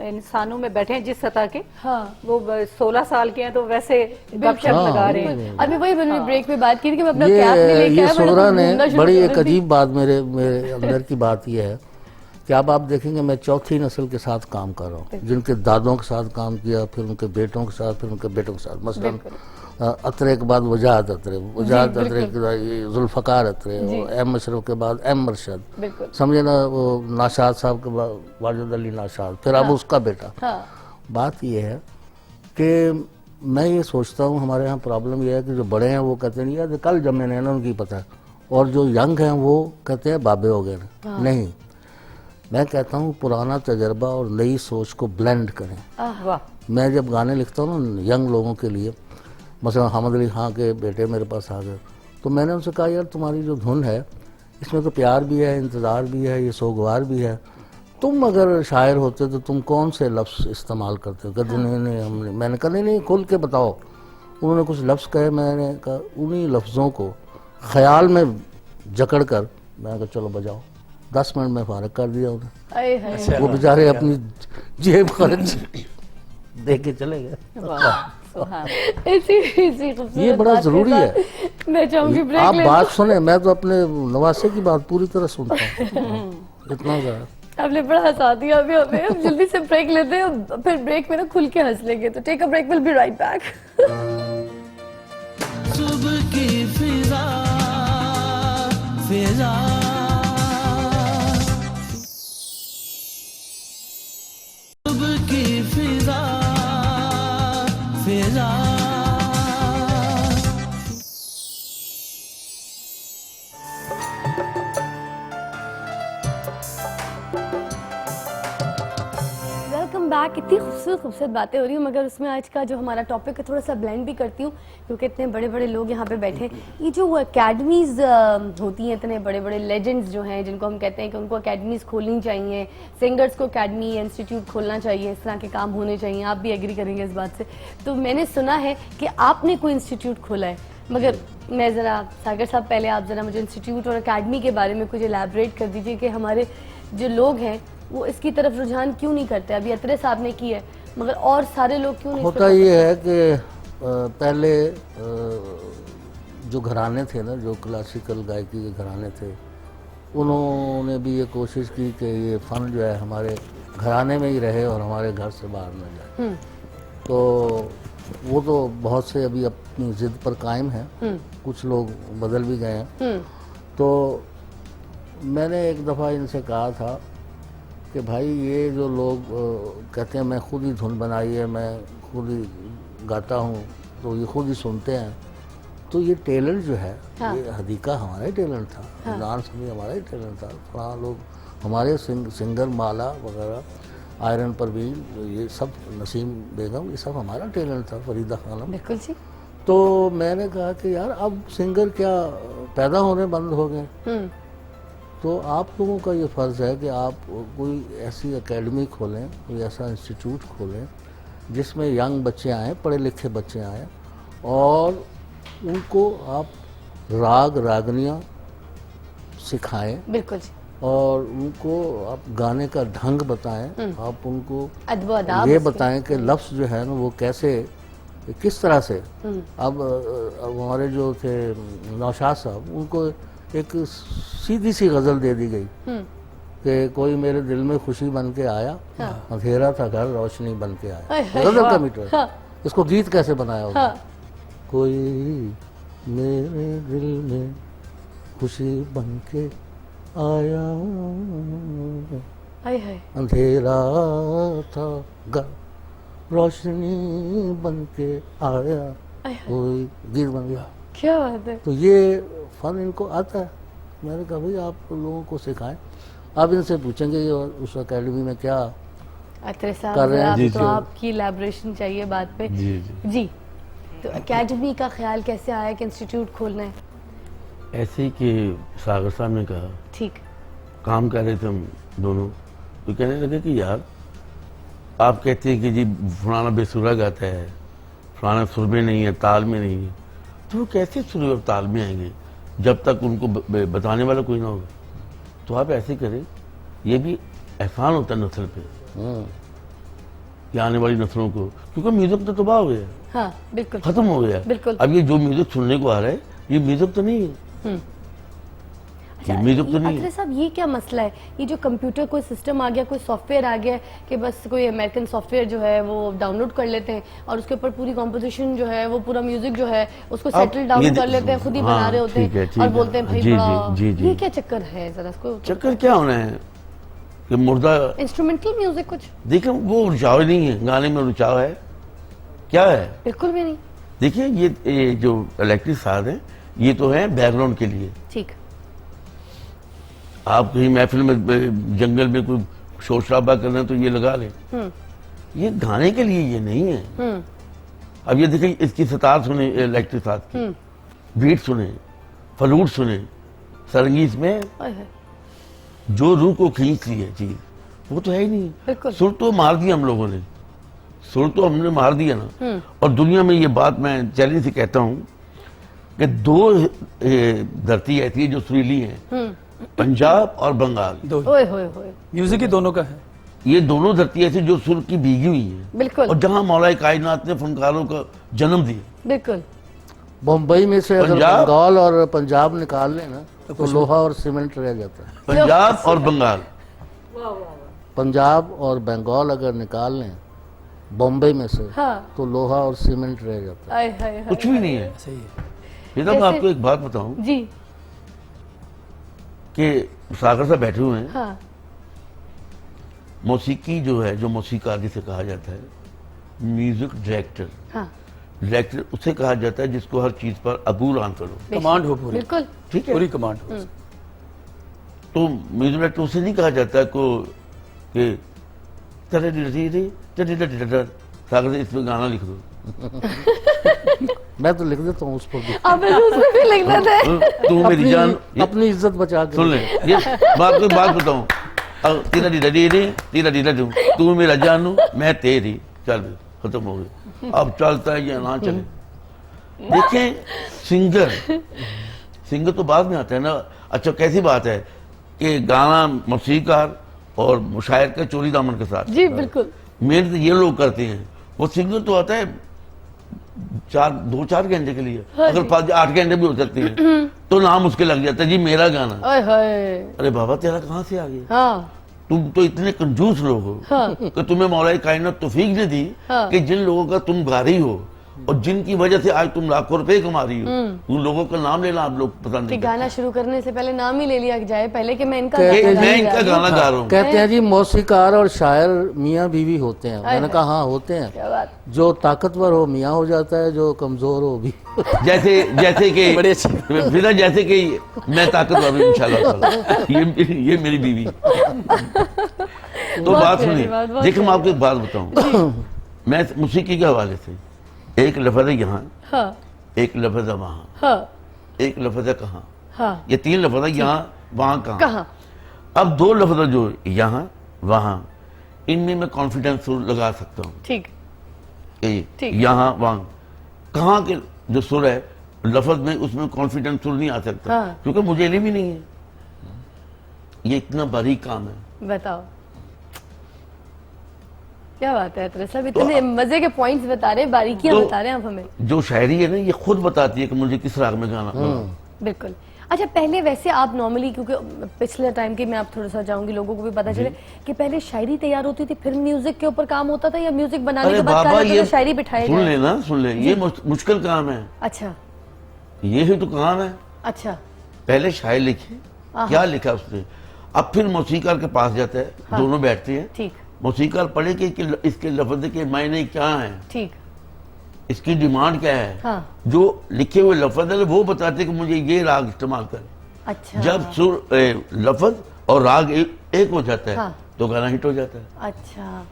इंसानों में बैठे हैं, जिस सतह के, हाँ। वो 16 साल के हैं तो वैसे गपशप लगा रहे हैं। अभी वही मैंने ब्रेक में बात की थी कि मैं अपना कैप नहीं लेके ये आया, मैंने सोहरा तो ने घूमना शुरू बड़ी कर एक दी। अजीब बात मेरे अंदर की बात यह है कि अब आप देखेंगे मैं चौथी नस्ल के साथ काम कर रहा हूँ, जिनके दादों के साथ काम किया, फिर उनके बेटों के साथ, फिर उनके बेटों के साथ। मसलन अतरे के बाद वजाहत अतरे, वजाहत अतरे के बाद ये जुल्फ़कार अतरे, और एम अशरफ के बाद एम मरशद, बिल्कुल। समझे ना, वो नाशाद साहब के बाद वाजिद अली नाशाद, फिर अब उसका बेटा। हाँ। बात ये है कि मैं ये सोचता हूँ हमारे यहाँ प्रॉब्लम ये है कि जो बड़े हैं वो कहते नहीं यार कल जमे नहीं ना, उनकी पता है, और जो यंग हैं वो कहते हैं बाबे हो गए। नहीं, मैं कहता हूँ पुराना तजर्बा और नई सोच को ब्लेंड करें। वाह, मैं जब गाने लिखता हूँ ना यंग लोगों के लिए, मसलन हमद अली खां के बेटे मेरे पास आ गए, तो मैंने उनसे कहा यार तुम्हारी जो धुन है इसमें तो प्यार भी है, इंतज़ार भी है, ये सोगवार भी है, तुम अगर शायर होते तो तुम कौन से लफ्ज़ इस्तेमाल करते हो? कहते नहीं हमने, मैंने कहा नहीं खुल के बताओ। उन्होंने कुछ लफ्ज़ कहे, मैंने कहा उन्हीं लफ्ज़ों को ख्याल में जकड़ कर मैं कहा चलो बजाओ। 10 मिनट में फारग कर दिया उन्हें। आए हाय। वो बेचारे अपनी जेब खर्च दे के चले गए। सुभान। ऐसी खूबसूरत ये बड़ा बात के ज़रूरी है। साथ मैं चाहूंगी ब्रेक आप ले बात सुने, मैं तो अपने नवासे की बात पूरी तरह सुनता हूँ, इतना ज़्यादा। आपने बड़ा हंसा दिया अभी हमें। अब जल्दी से ब्रेक लेते हैं, फिर ब्रेक में ना खुल के हंस लेंगे। तो take a break, will be right back. सुबह की फिजा फिजा सुबह की फिजा फिजा वेलकम बैक। इतनी खूबसूरत बातें हो रही हूँ, मगर उसमें आज का जो हमारा टॉपिक है थोड़ा सा ब्लेंड भी करती हूँ, क्योंकि इतने बड़े बड़े लोग यहाँ पे बैठे हैं। ये जो अकेडमीज़ होती हैं, इतने बड़े बड़े लेजेंड्स जो हैं, जिनको हम कहते हैं कि उनको अकेडमीज़ खोलनी चाहिए, सिंगर्स को अकेडमी इंस्टीट्यूट खोलना चाहिए, इस तरह के काम होने चाहिए। आप भी एग्री करेंगे इस बात से। तो मैंने सुना है कि आपने कोई इंस्टीट्यूट खोला है, मगर मैं ज़रा सागर साहब, पहले आप ज़रा मुझे इंस्टीट्यूट और अकेडमी के बारे में कुछ एलैबोरेट कर दीजिए कि हमारे जो लोग हैं वो इसकी तरफ रुझान क्यों नहीं करते। अभी अतरे साहब ने की है, मगर और सारे लोग क्यों नहीं? होता ये है कि पहले जो घराने थे ना, जो क्लासिकल गायकी के घराने थे, उन्होंने भी ये कोशिश की कि ये फ़न जो है हमारे घराने में ही रहे और हमारे घर से बाहर न जाए। तो वो तो बहुत से अभी अपनी ज़िद पर कायम हैं, कुछ लोग बदल भी गए हैं। तो मैंने एक दफ़ा इनसे कहा था कि भाई ये जो लोग कहते हैं मैं खुद ही धुन बनाई है, मैं खुद ही गाता हूँ, तो ये खुद ही सुनते हैं, तो ये टैलेंट जो है, ये हदीका हमारा ही टैलेंट था, डांस भी हमारा ही टैलेंट था। वहाँ लोग हमारे सिंगर माला वगैरह, आयरन परवीन, ये सब, नसीम बेगम, ये सब हमारा टैलेंट था, फरीदा खानम। बिल्कुल जी। तो मैंने कहा कि यार अब सिंगर क्या पैदा होने बंद हो गए, तो आप लोगों का ये फ़र्ज़ है कि आप कोई ऐसी एकेडमी खोलें, कोई ऐसा इंस्टीट्यूट खोलें जिसमें यंग बच्चे आएँ, पढ़े लिखे बच्चे आएँ, और उनको आप राग रागनियाँ सिखाएं बिल्कुल जी, और उनको आप गाने का ढंग बताएं, आप उनको अदब अदाब ये उसके। बताएं कि लफ्ज़ जो है ना वो कैसे, किस तरह से। अब हमारे जो थे नौशाद साहब, उनको एक सीधी सी गज़ल दे दी गई कि कोई मेरे दिल में खुशी बन के आया, अंधेरा था घर रोशनी बन के आया। हाय, हाय, गज़ल का वाह, मीटर, हाँ। इसको गीत कैसे बनाया होगा? हाँ। कोई मेरे दिल में खुशी बन के आया, हाय हाय, अंधेरा था घर रोशनी बन के आया, कोई गीत बन गया। क्या बात है। तो ये फन इनको आता है। मैंने कहा भाई आप लोगों को सिखाएं, आप इनसे पूछेंगे ये उस एकेडमी में क्या अत्रे कर साहब रहे हैं। आप जी, तो जी। आपकी इलैबोरेशन चाहिए बात पे। जी, तो एकेडमी का ख्याल कैसे आया कि इंस्टीट्यूट खोलना है? ऐसे ही कि सागर साहब ने कहा, ठीक, काम कर रहे थे हम दोनों, तो कहने लगे कि यार आप कहते हैं कि जी फलाना बेसुरा गाता है, फलाना सुर में नहीं है, ताल में नहीं है, तो वो कैसे सुर और ताल में आएंगे जब तक उनको बताने वाला कोई ना होगा। तो आप ऐसे करें, ये भी एहसान होता है नस्ल पे कि आने वाली नस्लों को, क्योंकि म्यूजिक तो तबाह हो गया, हाँ बिल्कुल खत्म हो गया। बिल्कुल। अब ये जो म्यूजिक सुनने को आ रहा है ये म्यूजिक तो नहीं है, ये म्यूजिक तो नहीं अत्रे है। साहब ये क्या मसला है? ये जो कंप्यूटर कोई सिस्टम आ गया, कोई सॉफ्टवेयर आ गया कि बस कोई अमेरिकन सॉफ्टवेयर जो है वो डाउनलोड कर लेते हैं और उसके ऊपर पूरी कॉम्पोजिशन जो है वो पूरा म्यूजिक जो है उसको अब सेटल डाउन ये कर लेते हैं, खुद ही हाँ, बना रहे होते ठीक है, हैं ठीक और है। बोलते हैं भाई जी, बड़ा जी, जी। ये क्या चक्कर है? जरा इसको चक्कर क्या होना है कि मुर्दा, इंस्ट्रूमेंटल म्यूजिक कुछ देखिए वो रुझाव नहीं है, गाने में रुझाव है क्या है? बिल्कुल भी नहीं। देखिए ये जो इलेक्ट्रिक साज है ये तो है बैकग्राउंड के लिए। ठीक, आप कहीं महफिल में जंगल में कोई शोर शराबा कर रहे हैं तो ये लगा लें, ये गाने के लिए ये नहीं है। अब ये देखिए इसकी सितार सुने, इलेक्ट्रिक साज की बीट सुने, फ्लूट सुने, संगीत में ओए होए, जो रूह को खींच रही है चीज वो तो है ही नहीं। बिल्कुल। सुर तो मार दिया हम लोगों ने, सुर तो हमने मार दिया ना। और दुनिया में ये बात मैं चैलेंज से कहता हूँ कि दो धरती ऐसी है जो सुरीली है, पंजाब और बंगाल। दो ओए होए होए, म्यूजिक ही दोनों का है। ये दोनों धरती ऐसी जो सुर की भीगी हुई है बिल्कुल और जहां मौलाए कायनात ने फनकारों का जन्म दिया। बिल्कुल। बम्बई में से अगर पंजाब- बंगाल और पंजाब निकाल लें ना तो लोहा और सीमेंट रह जाता है। पंजाब और बंगाल, पंजाब और बंगाल अगर निकाल लें बॉम्बे में से हाँ, तो लोहा और सीमेंट रह जाता है। आए हाय हाय, कुछ भी नहीं है। सही है। बेटा मैं कैसे? आपको एक बात बताऊं जी, कि सागर साहब बैठे हुए हैं, हाँ मौसीकी जो है, जो मौसीकार जिसे कहा जाता है, म्यूजिक डायरेक्टर, हाँ डायरेक्टर उसे कहा जाता है जिसको हर चीज पर अबूल आंसर हो। कमांड हो पूरी, बिल्कुल। ठीक है, पूरी कमांड हो। तो म्यूजिक डायरेक्टर उसे नहीं कहा जाता को कि सागर से इसमें गाना लिख दो। मैं तो लिख देता हूँ उस पर भी। आप ऐसे उसमें भी लिख देते हैं। तू मेरी जान, अपनी इज्जत बचा के सुन ले, ये मैं आपको एक बात बताऊं, अब तेरा डी तेरा डी दूं, तू मेरा जानू मैं तेरी, चल बे, खत्म हो गया। अब चलता है या ना चले। देखें सिंगर तो बाद में आता है ना। अच्छा कैसी बात है कि गाना मौसीकार और मुशायर का चोरी दामन के साथ, जी बिल्कुल, मेहनत ये लोग करते हैं, वो सिंगर तो आता है 2-4 घंटे के लिए, अगर 8 घंटे भी हो सकते हैं तो नाम उसके लग जाता है जी मेरा गाना। ओए होए, अरे बाबा तेरा कहाँ से आ गया? हाँ तुम तो इतने कंजूस लोग हो कि तुम्हें मौलाए कायनात तौफीक ने दी कि जिन लोगों का तुम गा रही हो और जिनकी वजह से आज तुम लाखों रुपए कमा रही हो, उन लोगों का नाम लेना आप लोग पसंद कि नहीं करते। गाना शुरू करने से पहले नाम ही ले लिया जाए पहले कि मैं इनका कहते गाना हैं मैं गाने इनका जा रही हूँ। गाना गा रहा हूँ। कहते हैं जी मौसीकार और शायर मियाँ बीवी होते हैं। मैंने कहा हाँ होते हैं। क्या बात, जो ताकतवर हो मियाँ हो जाता है, जो कमजोर हो भी। जैसे कि बड़ी अच्छी फिर जैसे कि मैं ताकतवर हूँ इंशाल्लाह, ये मेरी बीवी। तो बात प्यारी सुनिए, बात, बहुत देखिए मैं प्यारी आपको एक बात बताऊं, मैं मौसीकी के हवाले से एक लफ्ज़ है यहाँ हाँ एक लफ्ज है वहाँ, हाँ एक लफ्ज है कहाँ, हाँ ये 3 लफ्ज है, यहाँ वहाँ कहाँ। कहाँ? अब 2 लफ्ज जो यहाँ वहाँ, इनमें मैं कॉन्फिडेंस सुर लगा सकता हूँ, ठीक ये यहाँ वहाँ। कहाँ के जो सुर है लफ्ज में, उसमें कॉन्फिडेंस सुर नहीं आ सकता, हाँ। क्योंकि मुझे इल्म ही नहीं है। ये इतना बारीक काम है। बताओ क्या बात है अतरस साहब, इतने मजे के पॉइंट्स बता रहे हैं, बारीकियां तो- बता रहे हैं आप हमें। जो शायरी है ना, ये खुद बताती है कि मुझे किस राग में गाना गाना। बिल्कुल। अच्छा पहले वैसे आप नॉर्मली, क्योंकि पिछले टाइम के मैं आप थोड़ा सा जाऊंगी, लोगों को भी पता चले कि पहले शायरी तैयार होती थी फिर म्यूजिक के ऊपर काम होता था, या म्यूजिक बनाने अरे के बाद बाबा, कहा जाता ये था शायरी बिठाई सुन जाए? लेना, सुन ले, ये मुश्किल काम है, अच्छा ये ही तो काम है। अच्छा पहले शायर लिखे, क्या लिखा उसने, अब फिर मौसीकार के पास जाता है, दोनों बैठते हैं, ठीक मौसीकार पढ़े कि इसके लफ्ज के मायने क्या हैं, ठीक इसकी डिमांड क्या है। हाँ। जो लिखे हुए लफ्ज है वो बताते हैं कि मुझे ये राग इस्तेमाल कर। अच्छा जब सुर लफ्ज और राग एक हो जाता है, हाँ। तो गाना हिट हो जाता है। अच्छा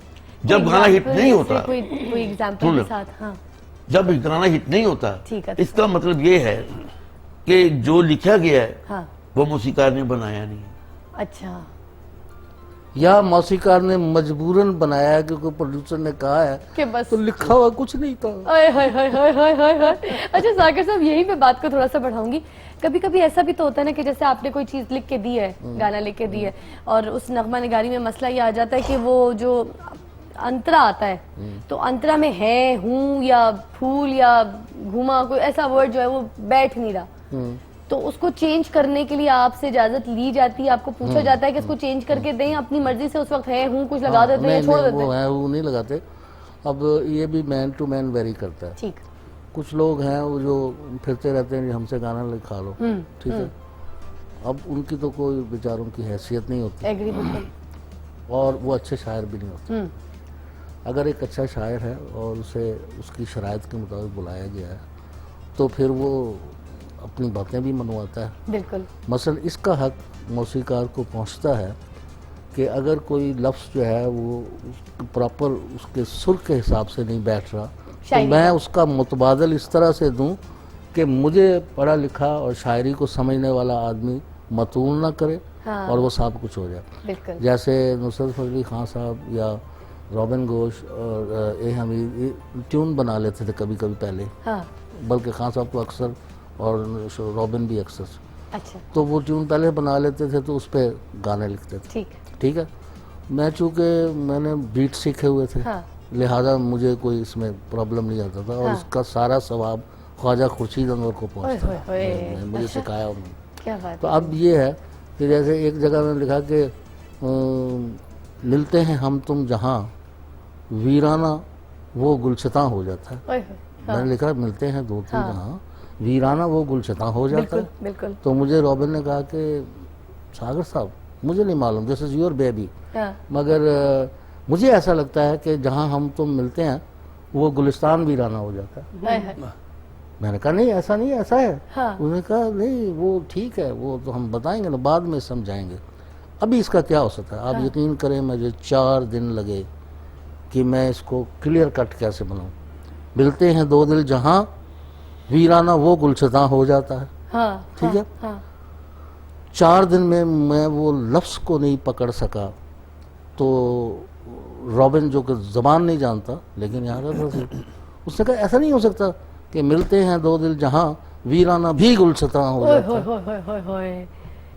जब कोई गाना हिट example नहीं ऐसे होता, कोई एग्जांपल सुन के लो। साथ? हाँ जब गाना हिट नहीं होता, ठीक है। इसका मतलब ये है कि जो लिखा गया है हाँ वो मौसीकार ने बनाया नहीं। अच्छा या मौसीकार ने मजबूरन बनाया है क्योंकि प्रोड्यूसर ने कहा है, कि बस तो लिखा हुआ कुछ नहीं था। ओए हाय हाय हाय हाय हाय हाय। अच्छा सागर साहब, यही मैं बात को थोड़ा सा बढ़ाऊंगी। कभी कभी ऐसा भी तो होता है ना कि जैसे आपने कोई चीज लिख के दी है, गाना लिख के दी है, और उस नगमा निगारी में मसला ये आ जाता है कि वो जो अंतरा आता है, तो अंतरा में है, हूँ या फूल या घुमा, कोई ऐसा वर्ड जो है वो बैठ नहीं रहा, तो उसको चेंज करने के लिए आपसे इजाजत ली जाती है, आपको पूछा जाता है कि इसको चेंज करके दें, अपनी मर्जी से उस वक्त है हूँ कुछ लगा देते हैं या नहीं, छोड़ नहीं, देते वो हैं? है वो नहीं लगाते। अब ये भी मैन टू मैन वेरी करता है। ठीक कुछ लोग हैं वो जो फिरते रहते हैं, हमसे गाना लिखा लो, ठीक है। अब उनकी तो कोई बेचारों की हैसियत नहीं होती, एग्री बिल्कुल। और वो अच्छे शायर भी नहीं होते। अगर एक अच्छा शायर है और उसे उसकी शराइत के मुताबिक बुलाया गया है, तो फिर वो अपनी बातें भी मनवाता है। बिल्कुल मसलन इसका हक मौसीकार को पहुंचता है कि अगर कोई लफ्ज़ जो है वो प्रॉपर उसके सुर के हिसाब से नहीं बैठ रहा, तो शायरी मैं का। उसका मुतबादल इस तरह से दूं कि मुझे पढ़ा लिखा और शायरी को समझने वाला आदमी मतूल ना करे, हाँ। और वो सब कुछ हो जाए। बिल्कुल जैसे नुसरत फतेह अली खान साहब या रॉबिन घोष और ए हमीद ये ट्यून बना लेते थे कभी कभी पहले, हाँ बल्कि खान साहब तो अक्सर और रॉबिन भी अक्सर, अच्छा तो वो ट्यून पहले बना लेते थे तो उस पर गाने लिखते थे, ठीक ठीक है। मैं चूँकि मैंने बीट सीखे हुए थे, हाँ। लिहाजा मुझे कोई इसमें प्रॉब्लम नहीं आता था, और हाँ। इसका सारा सवाब ख्वाजा खुर्शीद अनवर को ओए पहुँचता होए था। होए, मुझे अच्छा। सिखाया उन्होंने। क्या बात तो है। अब ये है कि जैसे एक जगह मैंने लिखा कि मिलते हैं हम तुम जहाँ, वीराना वो गुलशतां हो जाता है। ओए होए, मैंने लिखा मिलते हैं दो तुम हाँ। जहाँ, वीराना वो गुलशतां हो जाता बिल्कुल है। बिल्कुल तो मुझे रॉबिन ने कहा कि सागर साहब मुझे नहीं मालूम, दिस इज़ योर बेबी, हाँ मगर मुझे ऐसा लगता है कि जहाँ हम तुम मिलते हैं वो गुलिस्तान वीराना हो जाता है। हाय हाय। मैंने कहा नहीं ऐसा नहीं, ऐसा है। हाँ। उन्होंने कहा नहीं वो ठीक है, वो तो हम बताएंगे ना, बाद में समझाएंगे, अभी इसका क्या हो सकता है। आप यकीन करें मुझे 4 दिन लगे कि मैं इसको क्लियर कट कैसे बनाऊं। मिलते हैं दो दिल जहाँ, वीराना वो गुलशतां हो जाता है, हाँ ठीक है। हाँ 4 दिन में मैं वो लफ्ज़ को नहीं पकड़ सका, तो रॉबिन जो कि ज़बान नहीं जानता लेकिन यहाँ था, उसने कहा ऐसा नहीं हो सकता कि मिलते हैं दो दिल जहाँ, वीराना भी गुलशतां हो ओए जाता होए है। होए होए होए होए।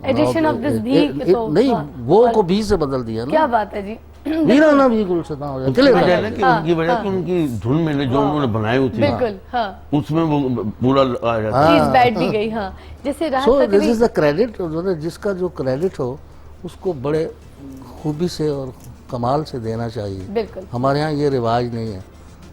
एडिशन ऑफ दिस भी तो नहीं, वाह, वो को भी से बदल दिया क्या ना, बात है जी। वीराना भी गुलशतां हो जाता है। वजह Clear है ना है। कि उनकी वजह कि उनकी धुन में जो उन्होंने बनाई हुई थी, बिल्कुल हाँ उसमें वो पूरा आ जाता है। चीज बैठ भी गई। हाँ जैसे Rahat so Fateh this Ali- is the credit, जिसका जो क्रेडिट हो उसको बड़े खूबी से और कमाल से देना चाहिए। बिल्कुल हमारे यहाँ ये रिवाज नहीं है।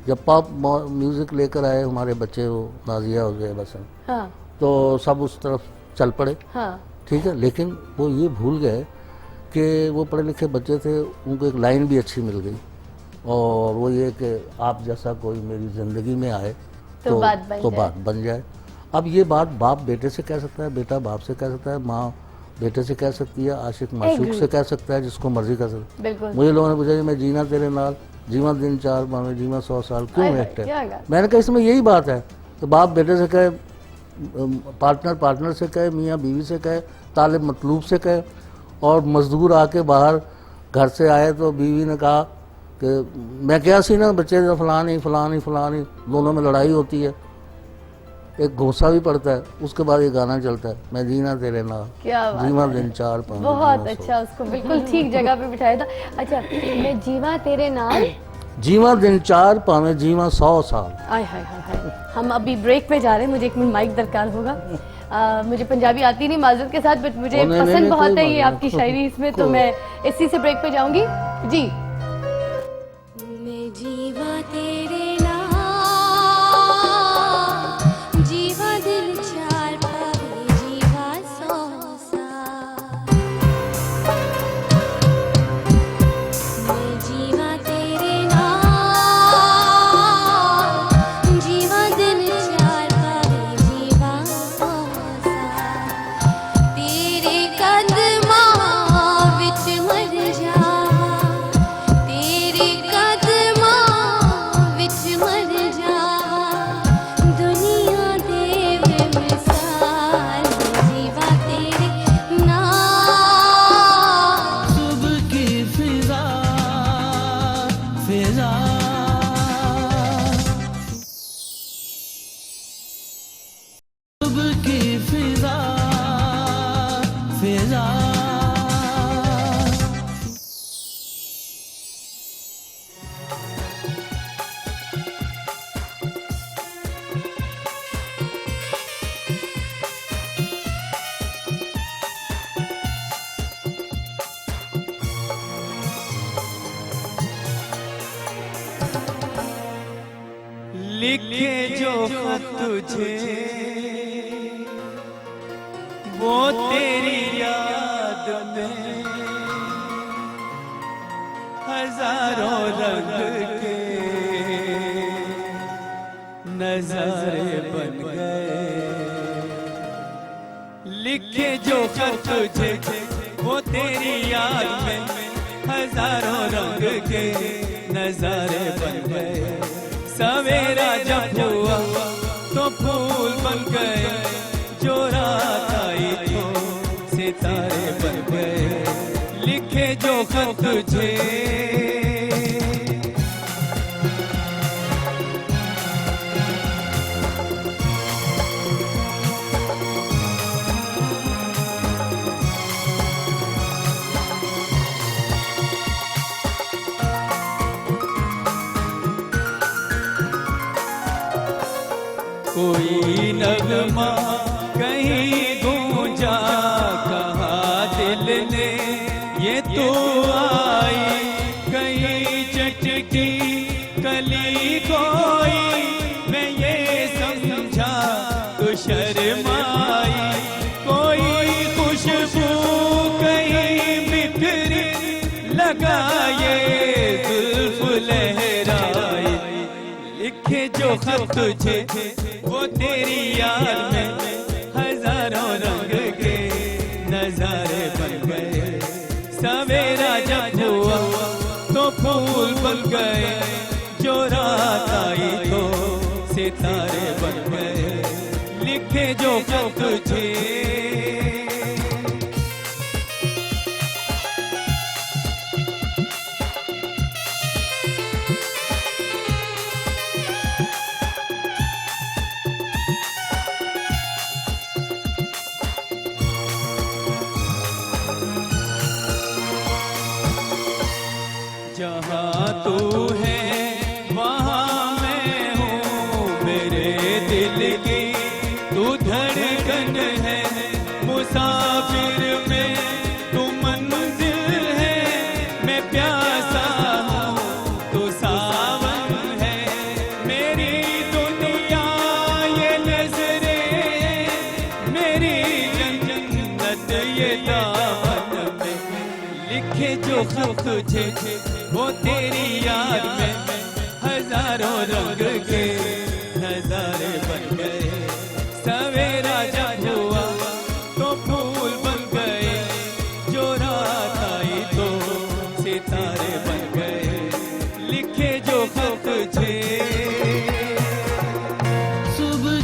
जब पॉप म्यूज़िक लेकर आए हमारे बच्चे, वो नाजिया हो गए बस, हाँ तो सब उस तरफ चल पड़े, हाँ ठीक है। लेकिन वो ये भूल गए कि वो पढ़े लिखे बच्चे थे, उनको एक लाइन भी अच्छी मिल गई, और वो ये कि आप जैसा कोई मेरी ज़िंदगी में आए तो बात बन जाए। बात बन जाए। अब ये बात बाप बेटे से कह सकता है, बेटा बाप से कह सकता है, माँ बेटे से कह सकती है, आशिक माशूक से कह सकता है, जिसको मर्जी कर सकता है। बिल्कुल मुझे लोगों ने पूछा कि मैं जीना तेरे नाल, जीवा दिन 4 मामे, जीवा 100 साल, क्यों हाय हाय, एकट क्या है। बात। मैंने कहा इसमें यही बात है तो बाप बेटे से कहे, पार्टनर से कहे, मियाँ बीवी से कहे, तालिब मतलूब से कहे। और मजदूर आके बाहर घर से आए तो बीवी ने कहा कि मैं क्या सी ना बच्चे फलानी फलानी फलानी, दोनों में लड़ाई होती है, एक घोंसा भी पड़ता है, उसके बाद ये गाना चलता है, मैं जीना तेरे नाल, क्या बात जीवा है। दिन चार पाँच। बहुत अच्छा, उसको बिल्कुल ठीक जगह पे बिठाया था। अच्छा, मैं जीवा तेरे नाल, जीवा दिन चार पावे जीवा 100 साल। आय हाय हाय हाय। हम अभी ब्रेक पे जा रहे हैं, मुझे एक मिनट माइक दरकार होगा। मुझे पंजाबी आती नहीं माजरत के साथ, बट मुझे नहीं, पसंद नहीं, बहुत कोई है ये बात आपकी नहीं। शायरी इसमें, तो कोई- मैं इसी से ब्रेक पे जाऊंगी जी। मैं जीवा तेरे नाल, जीवा दिल चार पावे जीवा 100 साल। मैं जीवा तेरे नाल, जीवा दिल चार पावे जीवा 100 साल। तेरे कदमां विच मर जावां, तेरे कदमां विच मर जावां, दुनिया दे बेमिसाल जीवा तेरे नाल। सुबह की फिजा फिजा सुबह की फिजा फिजा लिखे जो खत तुझे वो तेरी याद में हजारों रंग के नजारे बन गए। लिखे जो खत तुझे वो तेरी याद में हजारों रंग के नजारे बन गए। सवेरा जब हुआ तो फूल बन गए, जो रात आई तो सितारे बन गए। लिखे जो खत तुझे कोई नगमा कहीं गूंजा, कहा दिल ने ये तो आई, कहीं चटकी कली कोई, मैं ये समझा तो शर्माई। कोई खुशबू कहीं बिखरी, लगा ये जुल्फ लहराई। लिखे जो खत तुझे वो तेरी याद में हजारों रंग के नजारे बन गए। सवेरा जब हुआ तो फूल बन गए, जो रात आई तो सितारे बन गए। लिखे जो खत तुझे जहाँ तू है वहाँ मैं हूँ, मेरे दिल की तू धड़कन है। मुसाफिर में तू मंजिल है, मैं प्यासा हूँ तू सावन है। मेरी दुनिया ये नजरें, मेरी जन्नत ये दामन में। लिखे जो खत तुझे वो तेरी याद में हजारों रंग के नजारे बन गए। सवेरा जब हुआ तो फूल बन गए, जो रात आई तो सितारे बन गए। लिखे जो खत तुझे सुबह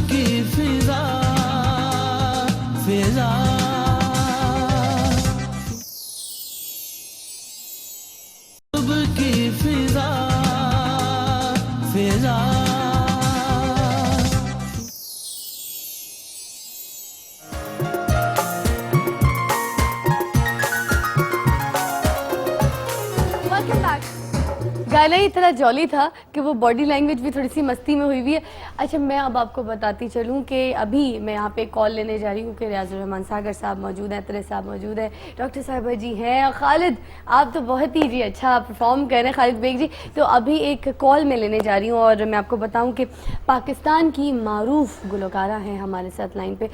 गाना ही इतना जॉली था कि वो बॉडी लैंग्वेज भी थोड़ी सी मस्ती में हुई हुई है। अच्छा, मैं अब आपको बताती चलूँ कि अभी मैं यहाँ पे कॉल लेने जा रही हूँ कि रियाजुर रहमान सागर साहब मौजूद हैं, अतरे साहब मौजूद हैं, डॉक्टर साहिबा जी हैं, और खालिद आप तो बहुत ही जी अच्छा परफॉर्म कर रहे हैं खालिद बेग जी। तो अभी एक कॉल मैं लेने जा रही हूँ और मैं आपको बताऊँ कि पाकिस्तान की मारूफ गुलकारा हैं हमारे साथ लाइन पे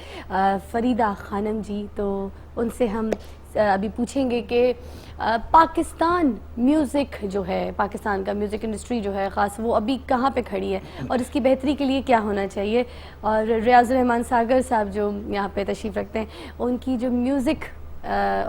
फरीदा खानम जी। तो उनसे हम अभी पूछेंगे कि पाकिस्तान म्यूज़िक जो है, पाकिस्तान का म्यूज़िक इंडस्ट्री जो है ख़ास, वो अभी कहाँ पे खड़ी है और इसकी बेहतरी के लिए क्या होना चाहिए। और रियाजुर रहमान सागर साहब जो यहाँ पे तशरीफ़ रखते हैं, उनकी जो म्यूज़िक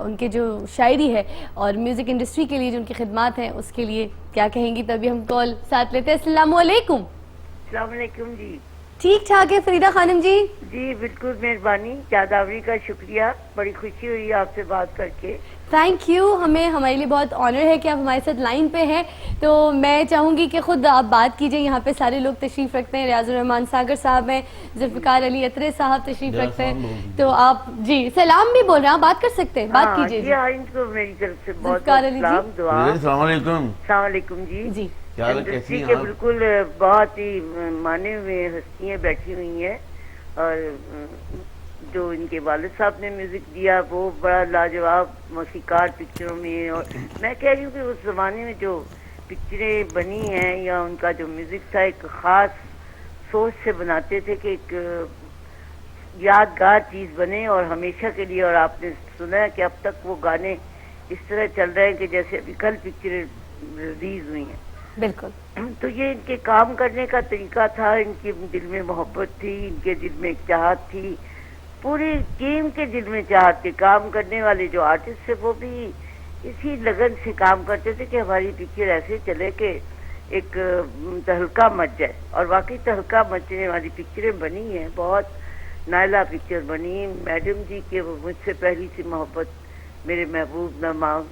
उनके जो शायरी है और म्यूज़िक इंडस्ट्री के लिए जो उनकी खिदमात हैं उसके लिए क्या कहेंगी। तभी हम कॉल साथ लेते हैं। अस्सलाम वालेकुम। अस्सलाम वालेकुम जी। ठीक ठाक है फरीदा खानम जी? जी बिल्कुल, मेहरबानी, जादावरी का शुक्रिया, बड़ी खुशी हुई आपसे बात करके। थैंक यू, हमारे लिए बहुत ऑनर है कि आप हमारे साथ लाइन पे हैं। तो मैं चाहूँगी कि खुद आप बात कीजिए, यहाँ पे सारे लोग तशरीफ़ रखते हैं, रियाजुर रहमान सागर साहब हैं, जुल्फ़िकार अली अतरे साहब तशरीफ़ रखते हैं। तो आप जी सलाम भी बोल रहे हैं, आप बात कर सकते हैं, बात कीजिए जी। इनको मेरी तरफ से बहुत जुल्फ़िकार अली सलाम जी। दुआ। अस्सलाम वालेकुम। अस्सलाम वालेकुम जी। जी क्या हाल है, कैसी इंडस्ट्री हैं के आप? बिल्कुल बहुत ही माने हुए हस्तियाँ बैठी हुई हैं और जो इनके वालिद साहब ने म्यूजिक दिया वो बड़ा लाजवाब मौसीकार पिक्चरों में। और मैं कह रही हूँ कि उस जमाने में जो पिक्चरें बनी हैं या उनका जो म्यूजिक था, एक खास सोच से बनाते थे कि एक यादगार चीज बने और हमेशा के लिए। और आपने सुना है कि अब तक वो गाने इस तरह चल रहे हैं कि जैसे अभी कल पिक्चरें रिलीज हुई हैं। बिल्कुल। तो ये इनके काम करने का तरीका था, इनके दिल में मोहब्बत थी, इनके दिल में एक चाहत थी, पूरी टीम के दिल में चाहत थी। काम करने वाले जो आर्टिस्ट थे वो भी इसी लगन से काम करते थे कि हमारी पिक्चर ऐसे चले कि एक तहलका मच जाए। और वाकई तहलका मचने वाली पिक्चरें बनी हैं, बहुत नायला पिक्चर बनी। मैडम जी के वो मुझसे पहली सी मोहब्बत, मेरे महबूब न मांग,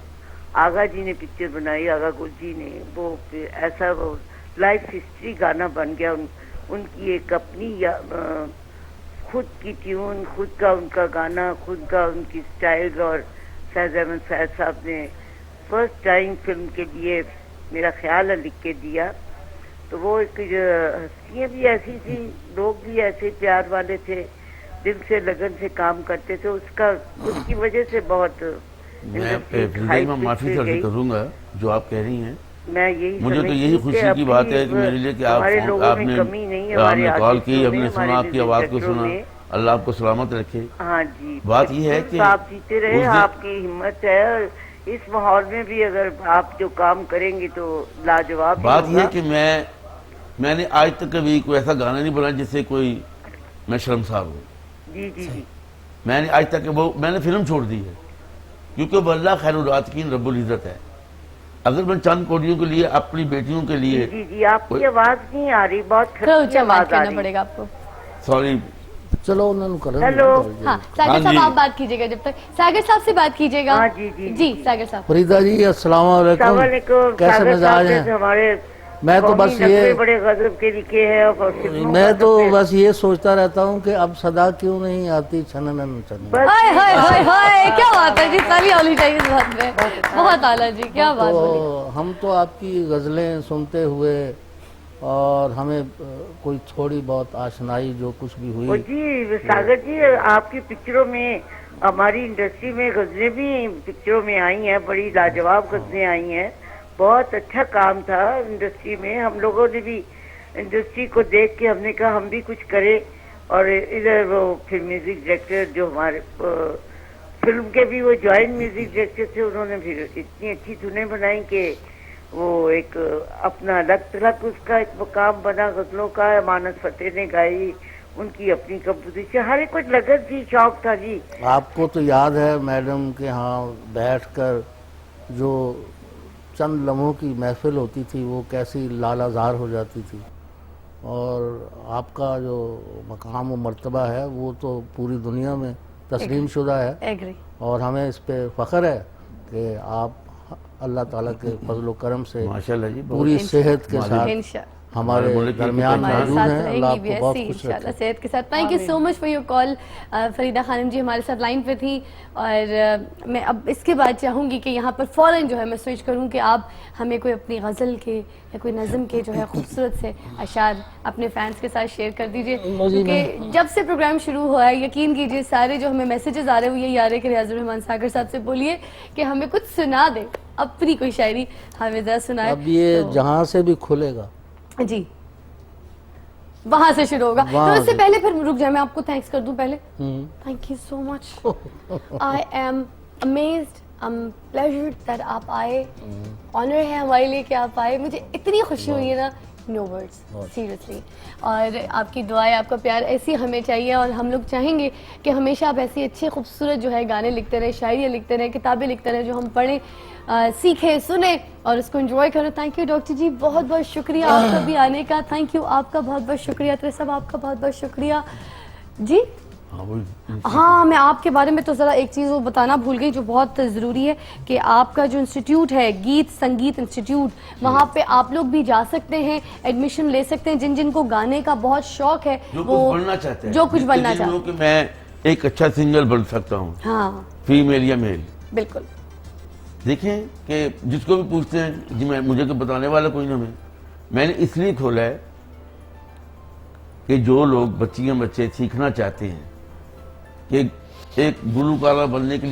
आगा जी ने पिक्चर बनाई, आगा गुल जी ने, वो ऐसा वो लाइफ हिस्ट्री गाना बन गया। उनकी एक अपनी खुद की ट्यून, खुद का उनका गाना, खुद का उनकी स्टाइल। और फैज अहमद फैज साहब ने फर्स्ट टाइम फिल्म के लिए मेरा ख्याल लिख के दिया। तो वो एक हस्तियाँ भी ऐसी थी, लोग भी ऐसे प्यार वाले थे, दिल से लगन से काम करते थे। उसकी वजह से बहुत मैं माफी दर्ज करूंगा जो आप कह रही हैं। मैं यही मुझे तो यही खुशी की बात है कि मेरे लिए कि आपने कॉल की, हमने सुना, आपकी आवाज को सुना। अल्लाह आपको सलामत रखे। हाँ जी, बात ये है कि आप जीते रहे, आपकी हिम्मत है। इस माहौल में भी अगर आप जो काम करेंगे तो लाजवाब। बात यह है कि मैंने आज तक कभी कोई ऐसा गाना नहीं बनाया जिससे कोई मैं शर्मसार हूँ। जी जी जी। मैंने आज तक मैंने फिल्म छोड़ दी है क्योंकि वो अल्लाह खैरुल रब्बुल इज्जत है। अगर मैं चंद कोटियों के लिए, अपनी बेटियों के लिए। जी जी, आपकी आवाज नहीं आ रही, बहुत ऊंचा बात करना पड़ेगा आपको। सॉरी। चलो उन्होंने करो। हेलो। हाँ सागर साहब आप बात कीजिएगा, जब तक सागर साहब से बात कीजिएगा। हाँ जी जी जी सागर साहब। फरीदा जी अस्सलाम वालेकुम, कैसे मिजाज हैं? हमारे मैं तो बस ये बड़े गजब के लिखे हैं और मैं तो बस ये सोचता रहता हूँ कि अब सदा क्यों नहीं आती छनन छनन। हाय हाय हाय हाय, क्या बात है जी, ताली होनी चाहिए इस बात पे। बहुत आला जी, क्या बात बोली। तो हम तो आपकी गजलें सुनते हुए और हमें कोई थोड़ी बहुत आशनाई जो कुछ भी हुई। जी सागर जी, आपकी पिक्चरों में, हमारी इंडस्ट्री में गजलें भी पिक्चरों में आई हैं, बड़ी लाजवाब गजलें आई हैं। बहुत अच्छा काम था इंडस्ट्री में। हम लोगों ने भी इंडस्ट्री को देख के हमने कहा हम भी कुछ करें। और इधर वो फिर म्यूजिक डायरेक्टर जो हमारे फिल्म के भी वो जॉइंट म्यूजिक डायरेक्टर थे, उन्होंने फिर इतनी अच्छी धुनें बनाई कि वो एक अपना अलग तलग उसका एक मुकाम बना गजलों का। अमानत फतेह ने गाई, उनकी अपनी कंपोजिशन, हर एक कुछ लगन थी, शौक था जी। आपको तो याद है मैडम के यहाँ बैठकर जो चंद लम्हों की महफिल होती थी वो कैसी लालाजार हो जाती थी। और आपका जो मकाम और मर्तबा है वो तो पूरी दुनिया में तस्लीम शुदा है। और हमें इस पे फ़ख्र है कि आप अल्लाह ताला के फजल करम से माशाल्लाह जी पूरी सेहत के साथ हमारे मुल्क की दरमियान पहचान। मौजूद साथ हैं। अल्लाह रहेंगी भी आपको बहुत ऐसी खुश इंशाल्लाह रखे। सेहत के साथ। Thank you so much for your call. Farida Khanum ji हमारे साथ लाइन पे थी और मैं अब इसके बाद चाहूँगी कि यहाँ पर फ़ौरन जो है मैं स्विच करूँ कि आप हमें कोई अपनी गज़ल के या कोई नज़म के जो है खूबसूरत से अशार अपने फैंस के साथ शेयर कर दीजिए, क्योंकि जब से प्रोग्राम शुरू हुआ है यकीन कीजिए सारे जो हमें मैसेजेस आ रहे हैं वो यही आ रहे हैं कि रियाजुर रहमान सागर साहब से बोलिए कि हमें कुछ सुना दे, अपनी कोई शायरी हमें ज़रा सुनाए। अब ये जहाँ से भी खुलेगा जी वहां से शुरू होगा। वहाँ तो इससे से। पहले फिर रुक जाए, मैं आपको थैंक्स कर दूं पहले। Thank you so much. I am amazed, I am pleasured that आप आए। ऑनर है हमारे लिए कि आप आए, मुझे इतनी खुशी हुई है ना, नो वर्ड्स सीरियसली। और आपकी दुआएं, आपका प्यार ऐसी हमें चाहिए और हम लोग चाहेंगे कि हमेशा आप ऐसी अच्छे खूबसूरत जो है गाने लिखते रहे, शायरियाँ लिखते रहे, किताबें लिखते रहे, जो हम पढ़ें, सीखें, सुने और उसको एंजॉय करें। थैंक यू डॉक्टर जी, बहुत बहुत शुक्रिया आपका भी आने का। थैंक यू, आपका बहुत बहुत शुक्रिया। तो सब आपका बहुत बहुत शुक्रिया जी। हाँ, मैं आपके बारे में तो ज़रा एक चीज़ वो बताना भूल गई जो बहुत ज़रूरी है कि आपका जो इंस्टीट्यूट है, गीत संगीत इंस्टीट्यूट, वहाँ पे आप लोग भी जा सकते हैं, एडमिशन ले सकते हैं। जिन जिन को गाने का बहुत शौक है, जो वो कुछ बनना चाहते हैं, जो कुछ जिसके बनना दिल में हो चाहते कि मैं एक अच्छा सिंगर बन सकता हूँ, हाँ फीमेल या मेल। बिल्कुल। देखें कि जिसको भी पूछते हैं जी मैं मुझे तो बताने वाला कोई ना, मैंने इसलिए खोला है कि जो लोग बच्चियां बच्चे सीखना चाहते हैं कि एक गुलूकार बनने के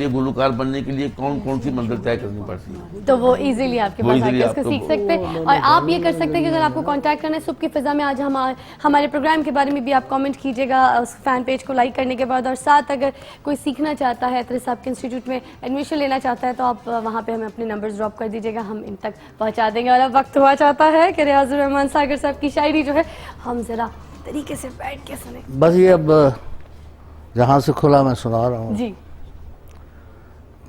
लिए कौन कौन सी मंजिल तय करनी पड़ती है, तो वो इजीली आपके वो पास easily आके उसको आपको सीख सकते हैं। और आप ये कर सकते हैं कि अगर आपको कांटेक्ट करना है सुबह की फिजा में, आज हम हमारे प्रोग्राम के बारे में भी आप कमेंट कीजिएगा उस फैन पेज को लाइक करने के बाद। और साथ अगर कोई सीखना चाहता है, अतरी साहब के इंस्टीट्यूट में एडमिशन लेना चाहता है, तो आप वहाँ पर हमें अपने नंबर्स ड्रॉप कर दीजिएगा, हम इन तक पहुँचा देंगे। और अब वक्त हुआ चाहता है कि रियाजुर रहमान सागर साहब की शायरी जो है हम ज़रा तरीके से बैठ के सुने। बस ये अब जहाँ से खुला मैं सुना रहा हूँ। जी।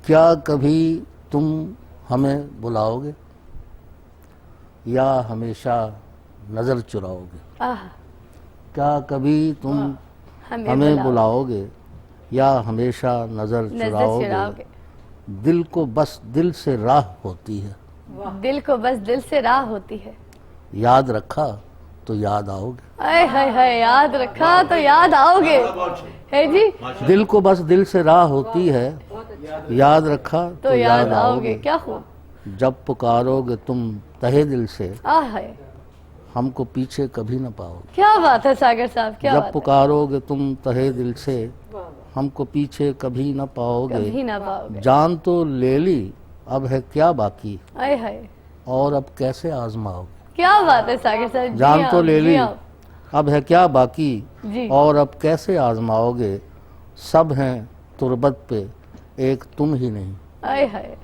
क्या कभी तुम हमें बुलाओगे या हमेशा नजर चुराओगे? आह, क्या कभी तुम हमें बुलाओगे या हमेशा नजर चुराओगे? दिल को बस दिल से राह होती है, दिल को बस दिल से राह होती है, याद रखा तो याद आओगे। आए हाय हाय, याद रखा तो याद आओगे, है जी। दिल को बस दिल से राह होती है, याद रखा तो याद आओगे। क्या हो जब पुकारोगे तुम तहे दिल से, आह हाय, हमको पीछे कभी न पाओगे। क्या बात है सागर साहब, क्या जब बात है। पुकारोगे तुम तहे दिल से, हमको पीछे कभी न कभी पाओगे। ना पाओगे। जान तो ले ली, अब है क्या बाकी, आए हाय, और अब कैसे आजमाओगे। क्या बात है सागर साहब। जान तो ले ली, आप अब है क्या बाकी, जी। और अब कैसे आजमाओगे। सब हैं तुरबत पे एक तुम ही नहीं, आए हाय,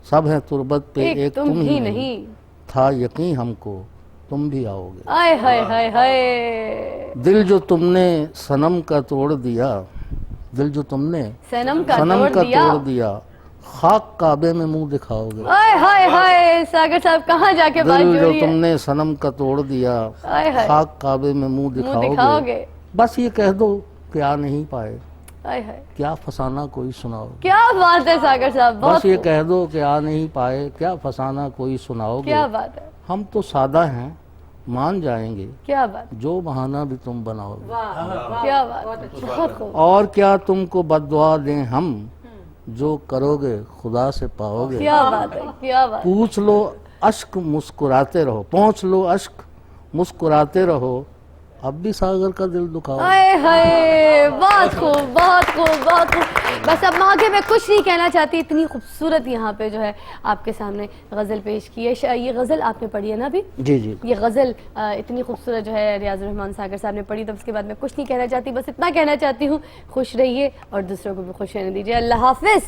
सब हैं तुरबत पे एक तुम ही नहीं, था यकीन हमको तुम भी आओगे। आए हाय हाय हाय। दिल जो तुमने सनम का तोड़ दिया, दिल जो तुमने सनम का सनम का दिया। तोड़ दिया, खाक काबे में मुंह दिखाओगे। आए हाय हाय, सागर साहब कहाँ जाके बात दिल जो जोड़ी है। तुमने सनम का तोड़ दिया, आए हाय, खाक काबे में मुंह मुंह दिखाओगे। दिखाओगे। बस ये कह दो कि आ नहीं पाए, आए हाय, क्या फसाना कोई सुनाओ। क्या बात है सागर साहब, बहुत बस ये खूब। कह दो कि आ नहीं पाए, क्या फसाना कोई सुनाओगे। क्या बात है, हम तो सादा हैं, मान जाएंगे क्या बात, जो बहाना भी तुम बनाओगे। क्या बात, बहुत खूब। और क्या तुमको बद्दुआ दें हम, जो करोगे खुदा से पाओगे। क्या बात है, क्या बात। पूछ लो अश्क मुस्कुराते रहो, पहुँच लो अश्क मुस्कुराते रहो, अब भी सागर का दिल दुखाओ। आए हाय, बहुत खूब, बहुत खूब, बहुत खूब। बस अब आगे मैं कुछ नहीं कहना चाहती, इतनी खूबसूरत यहाँ पे जो है आपके सामने गज़ल पेश की है। ये गज़ल आपने पढ़ी है ना अभी? जी जी। ये गज़ल इतनी खूबसूरत जो है रियाजुर रहमान सागर साहब ने पढ़ी, तो उसके बाद मैं कुछ नहीं कहना चाहती, बस इतना कहना चाहती हूँ खुश रहिए और दूसरों को भी खुश रहने दीजिए। अल्लाह हाफिज़।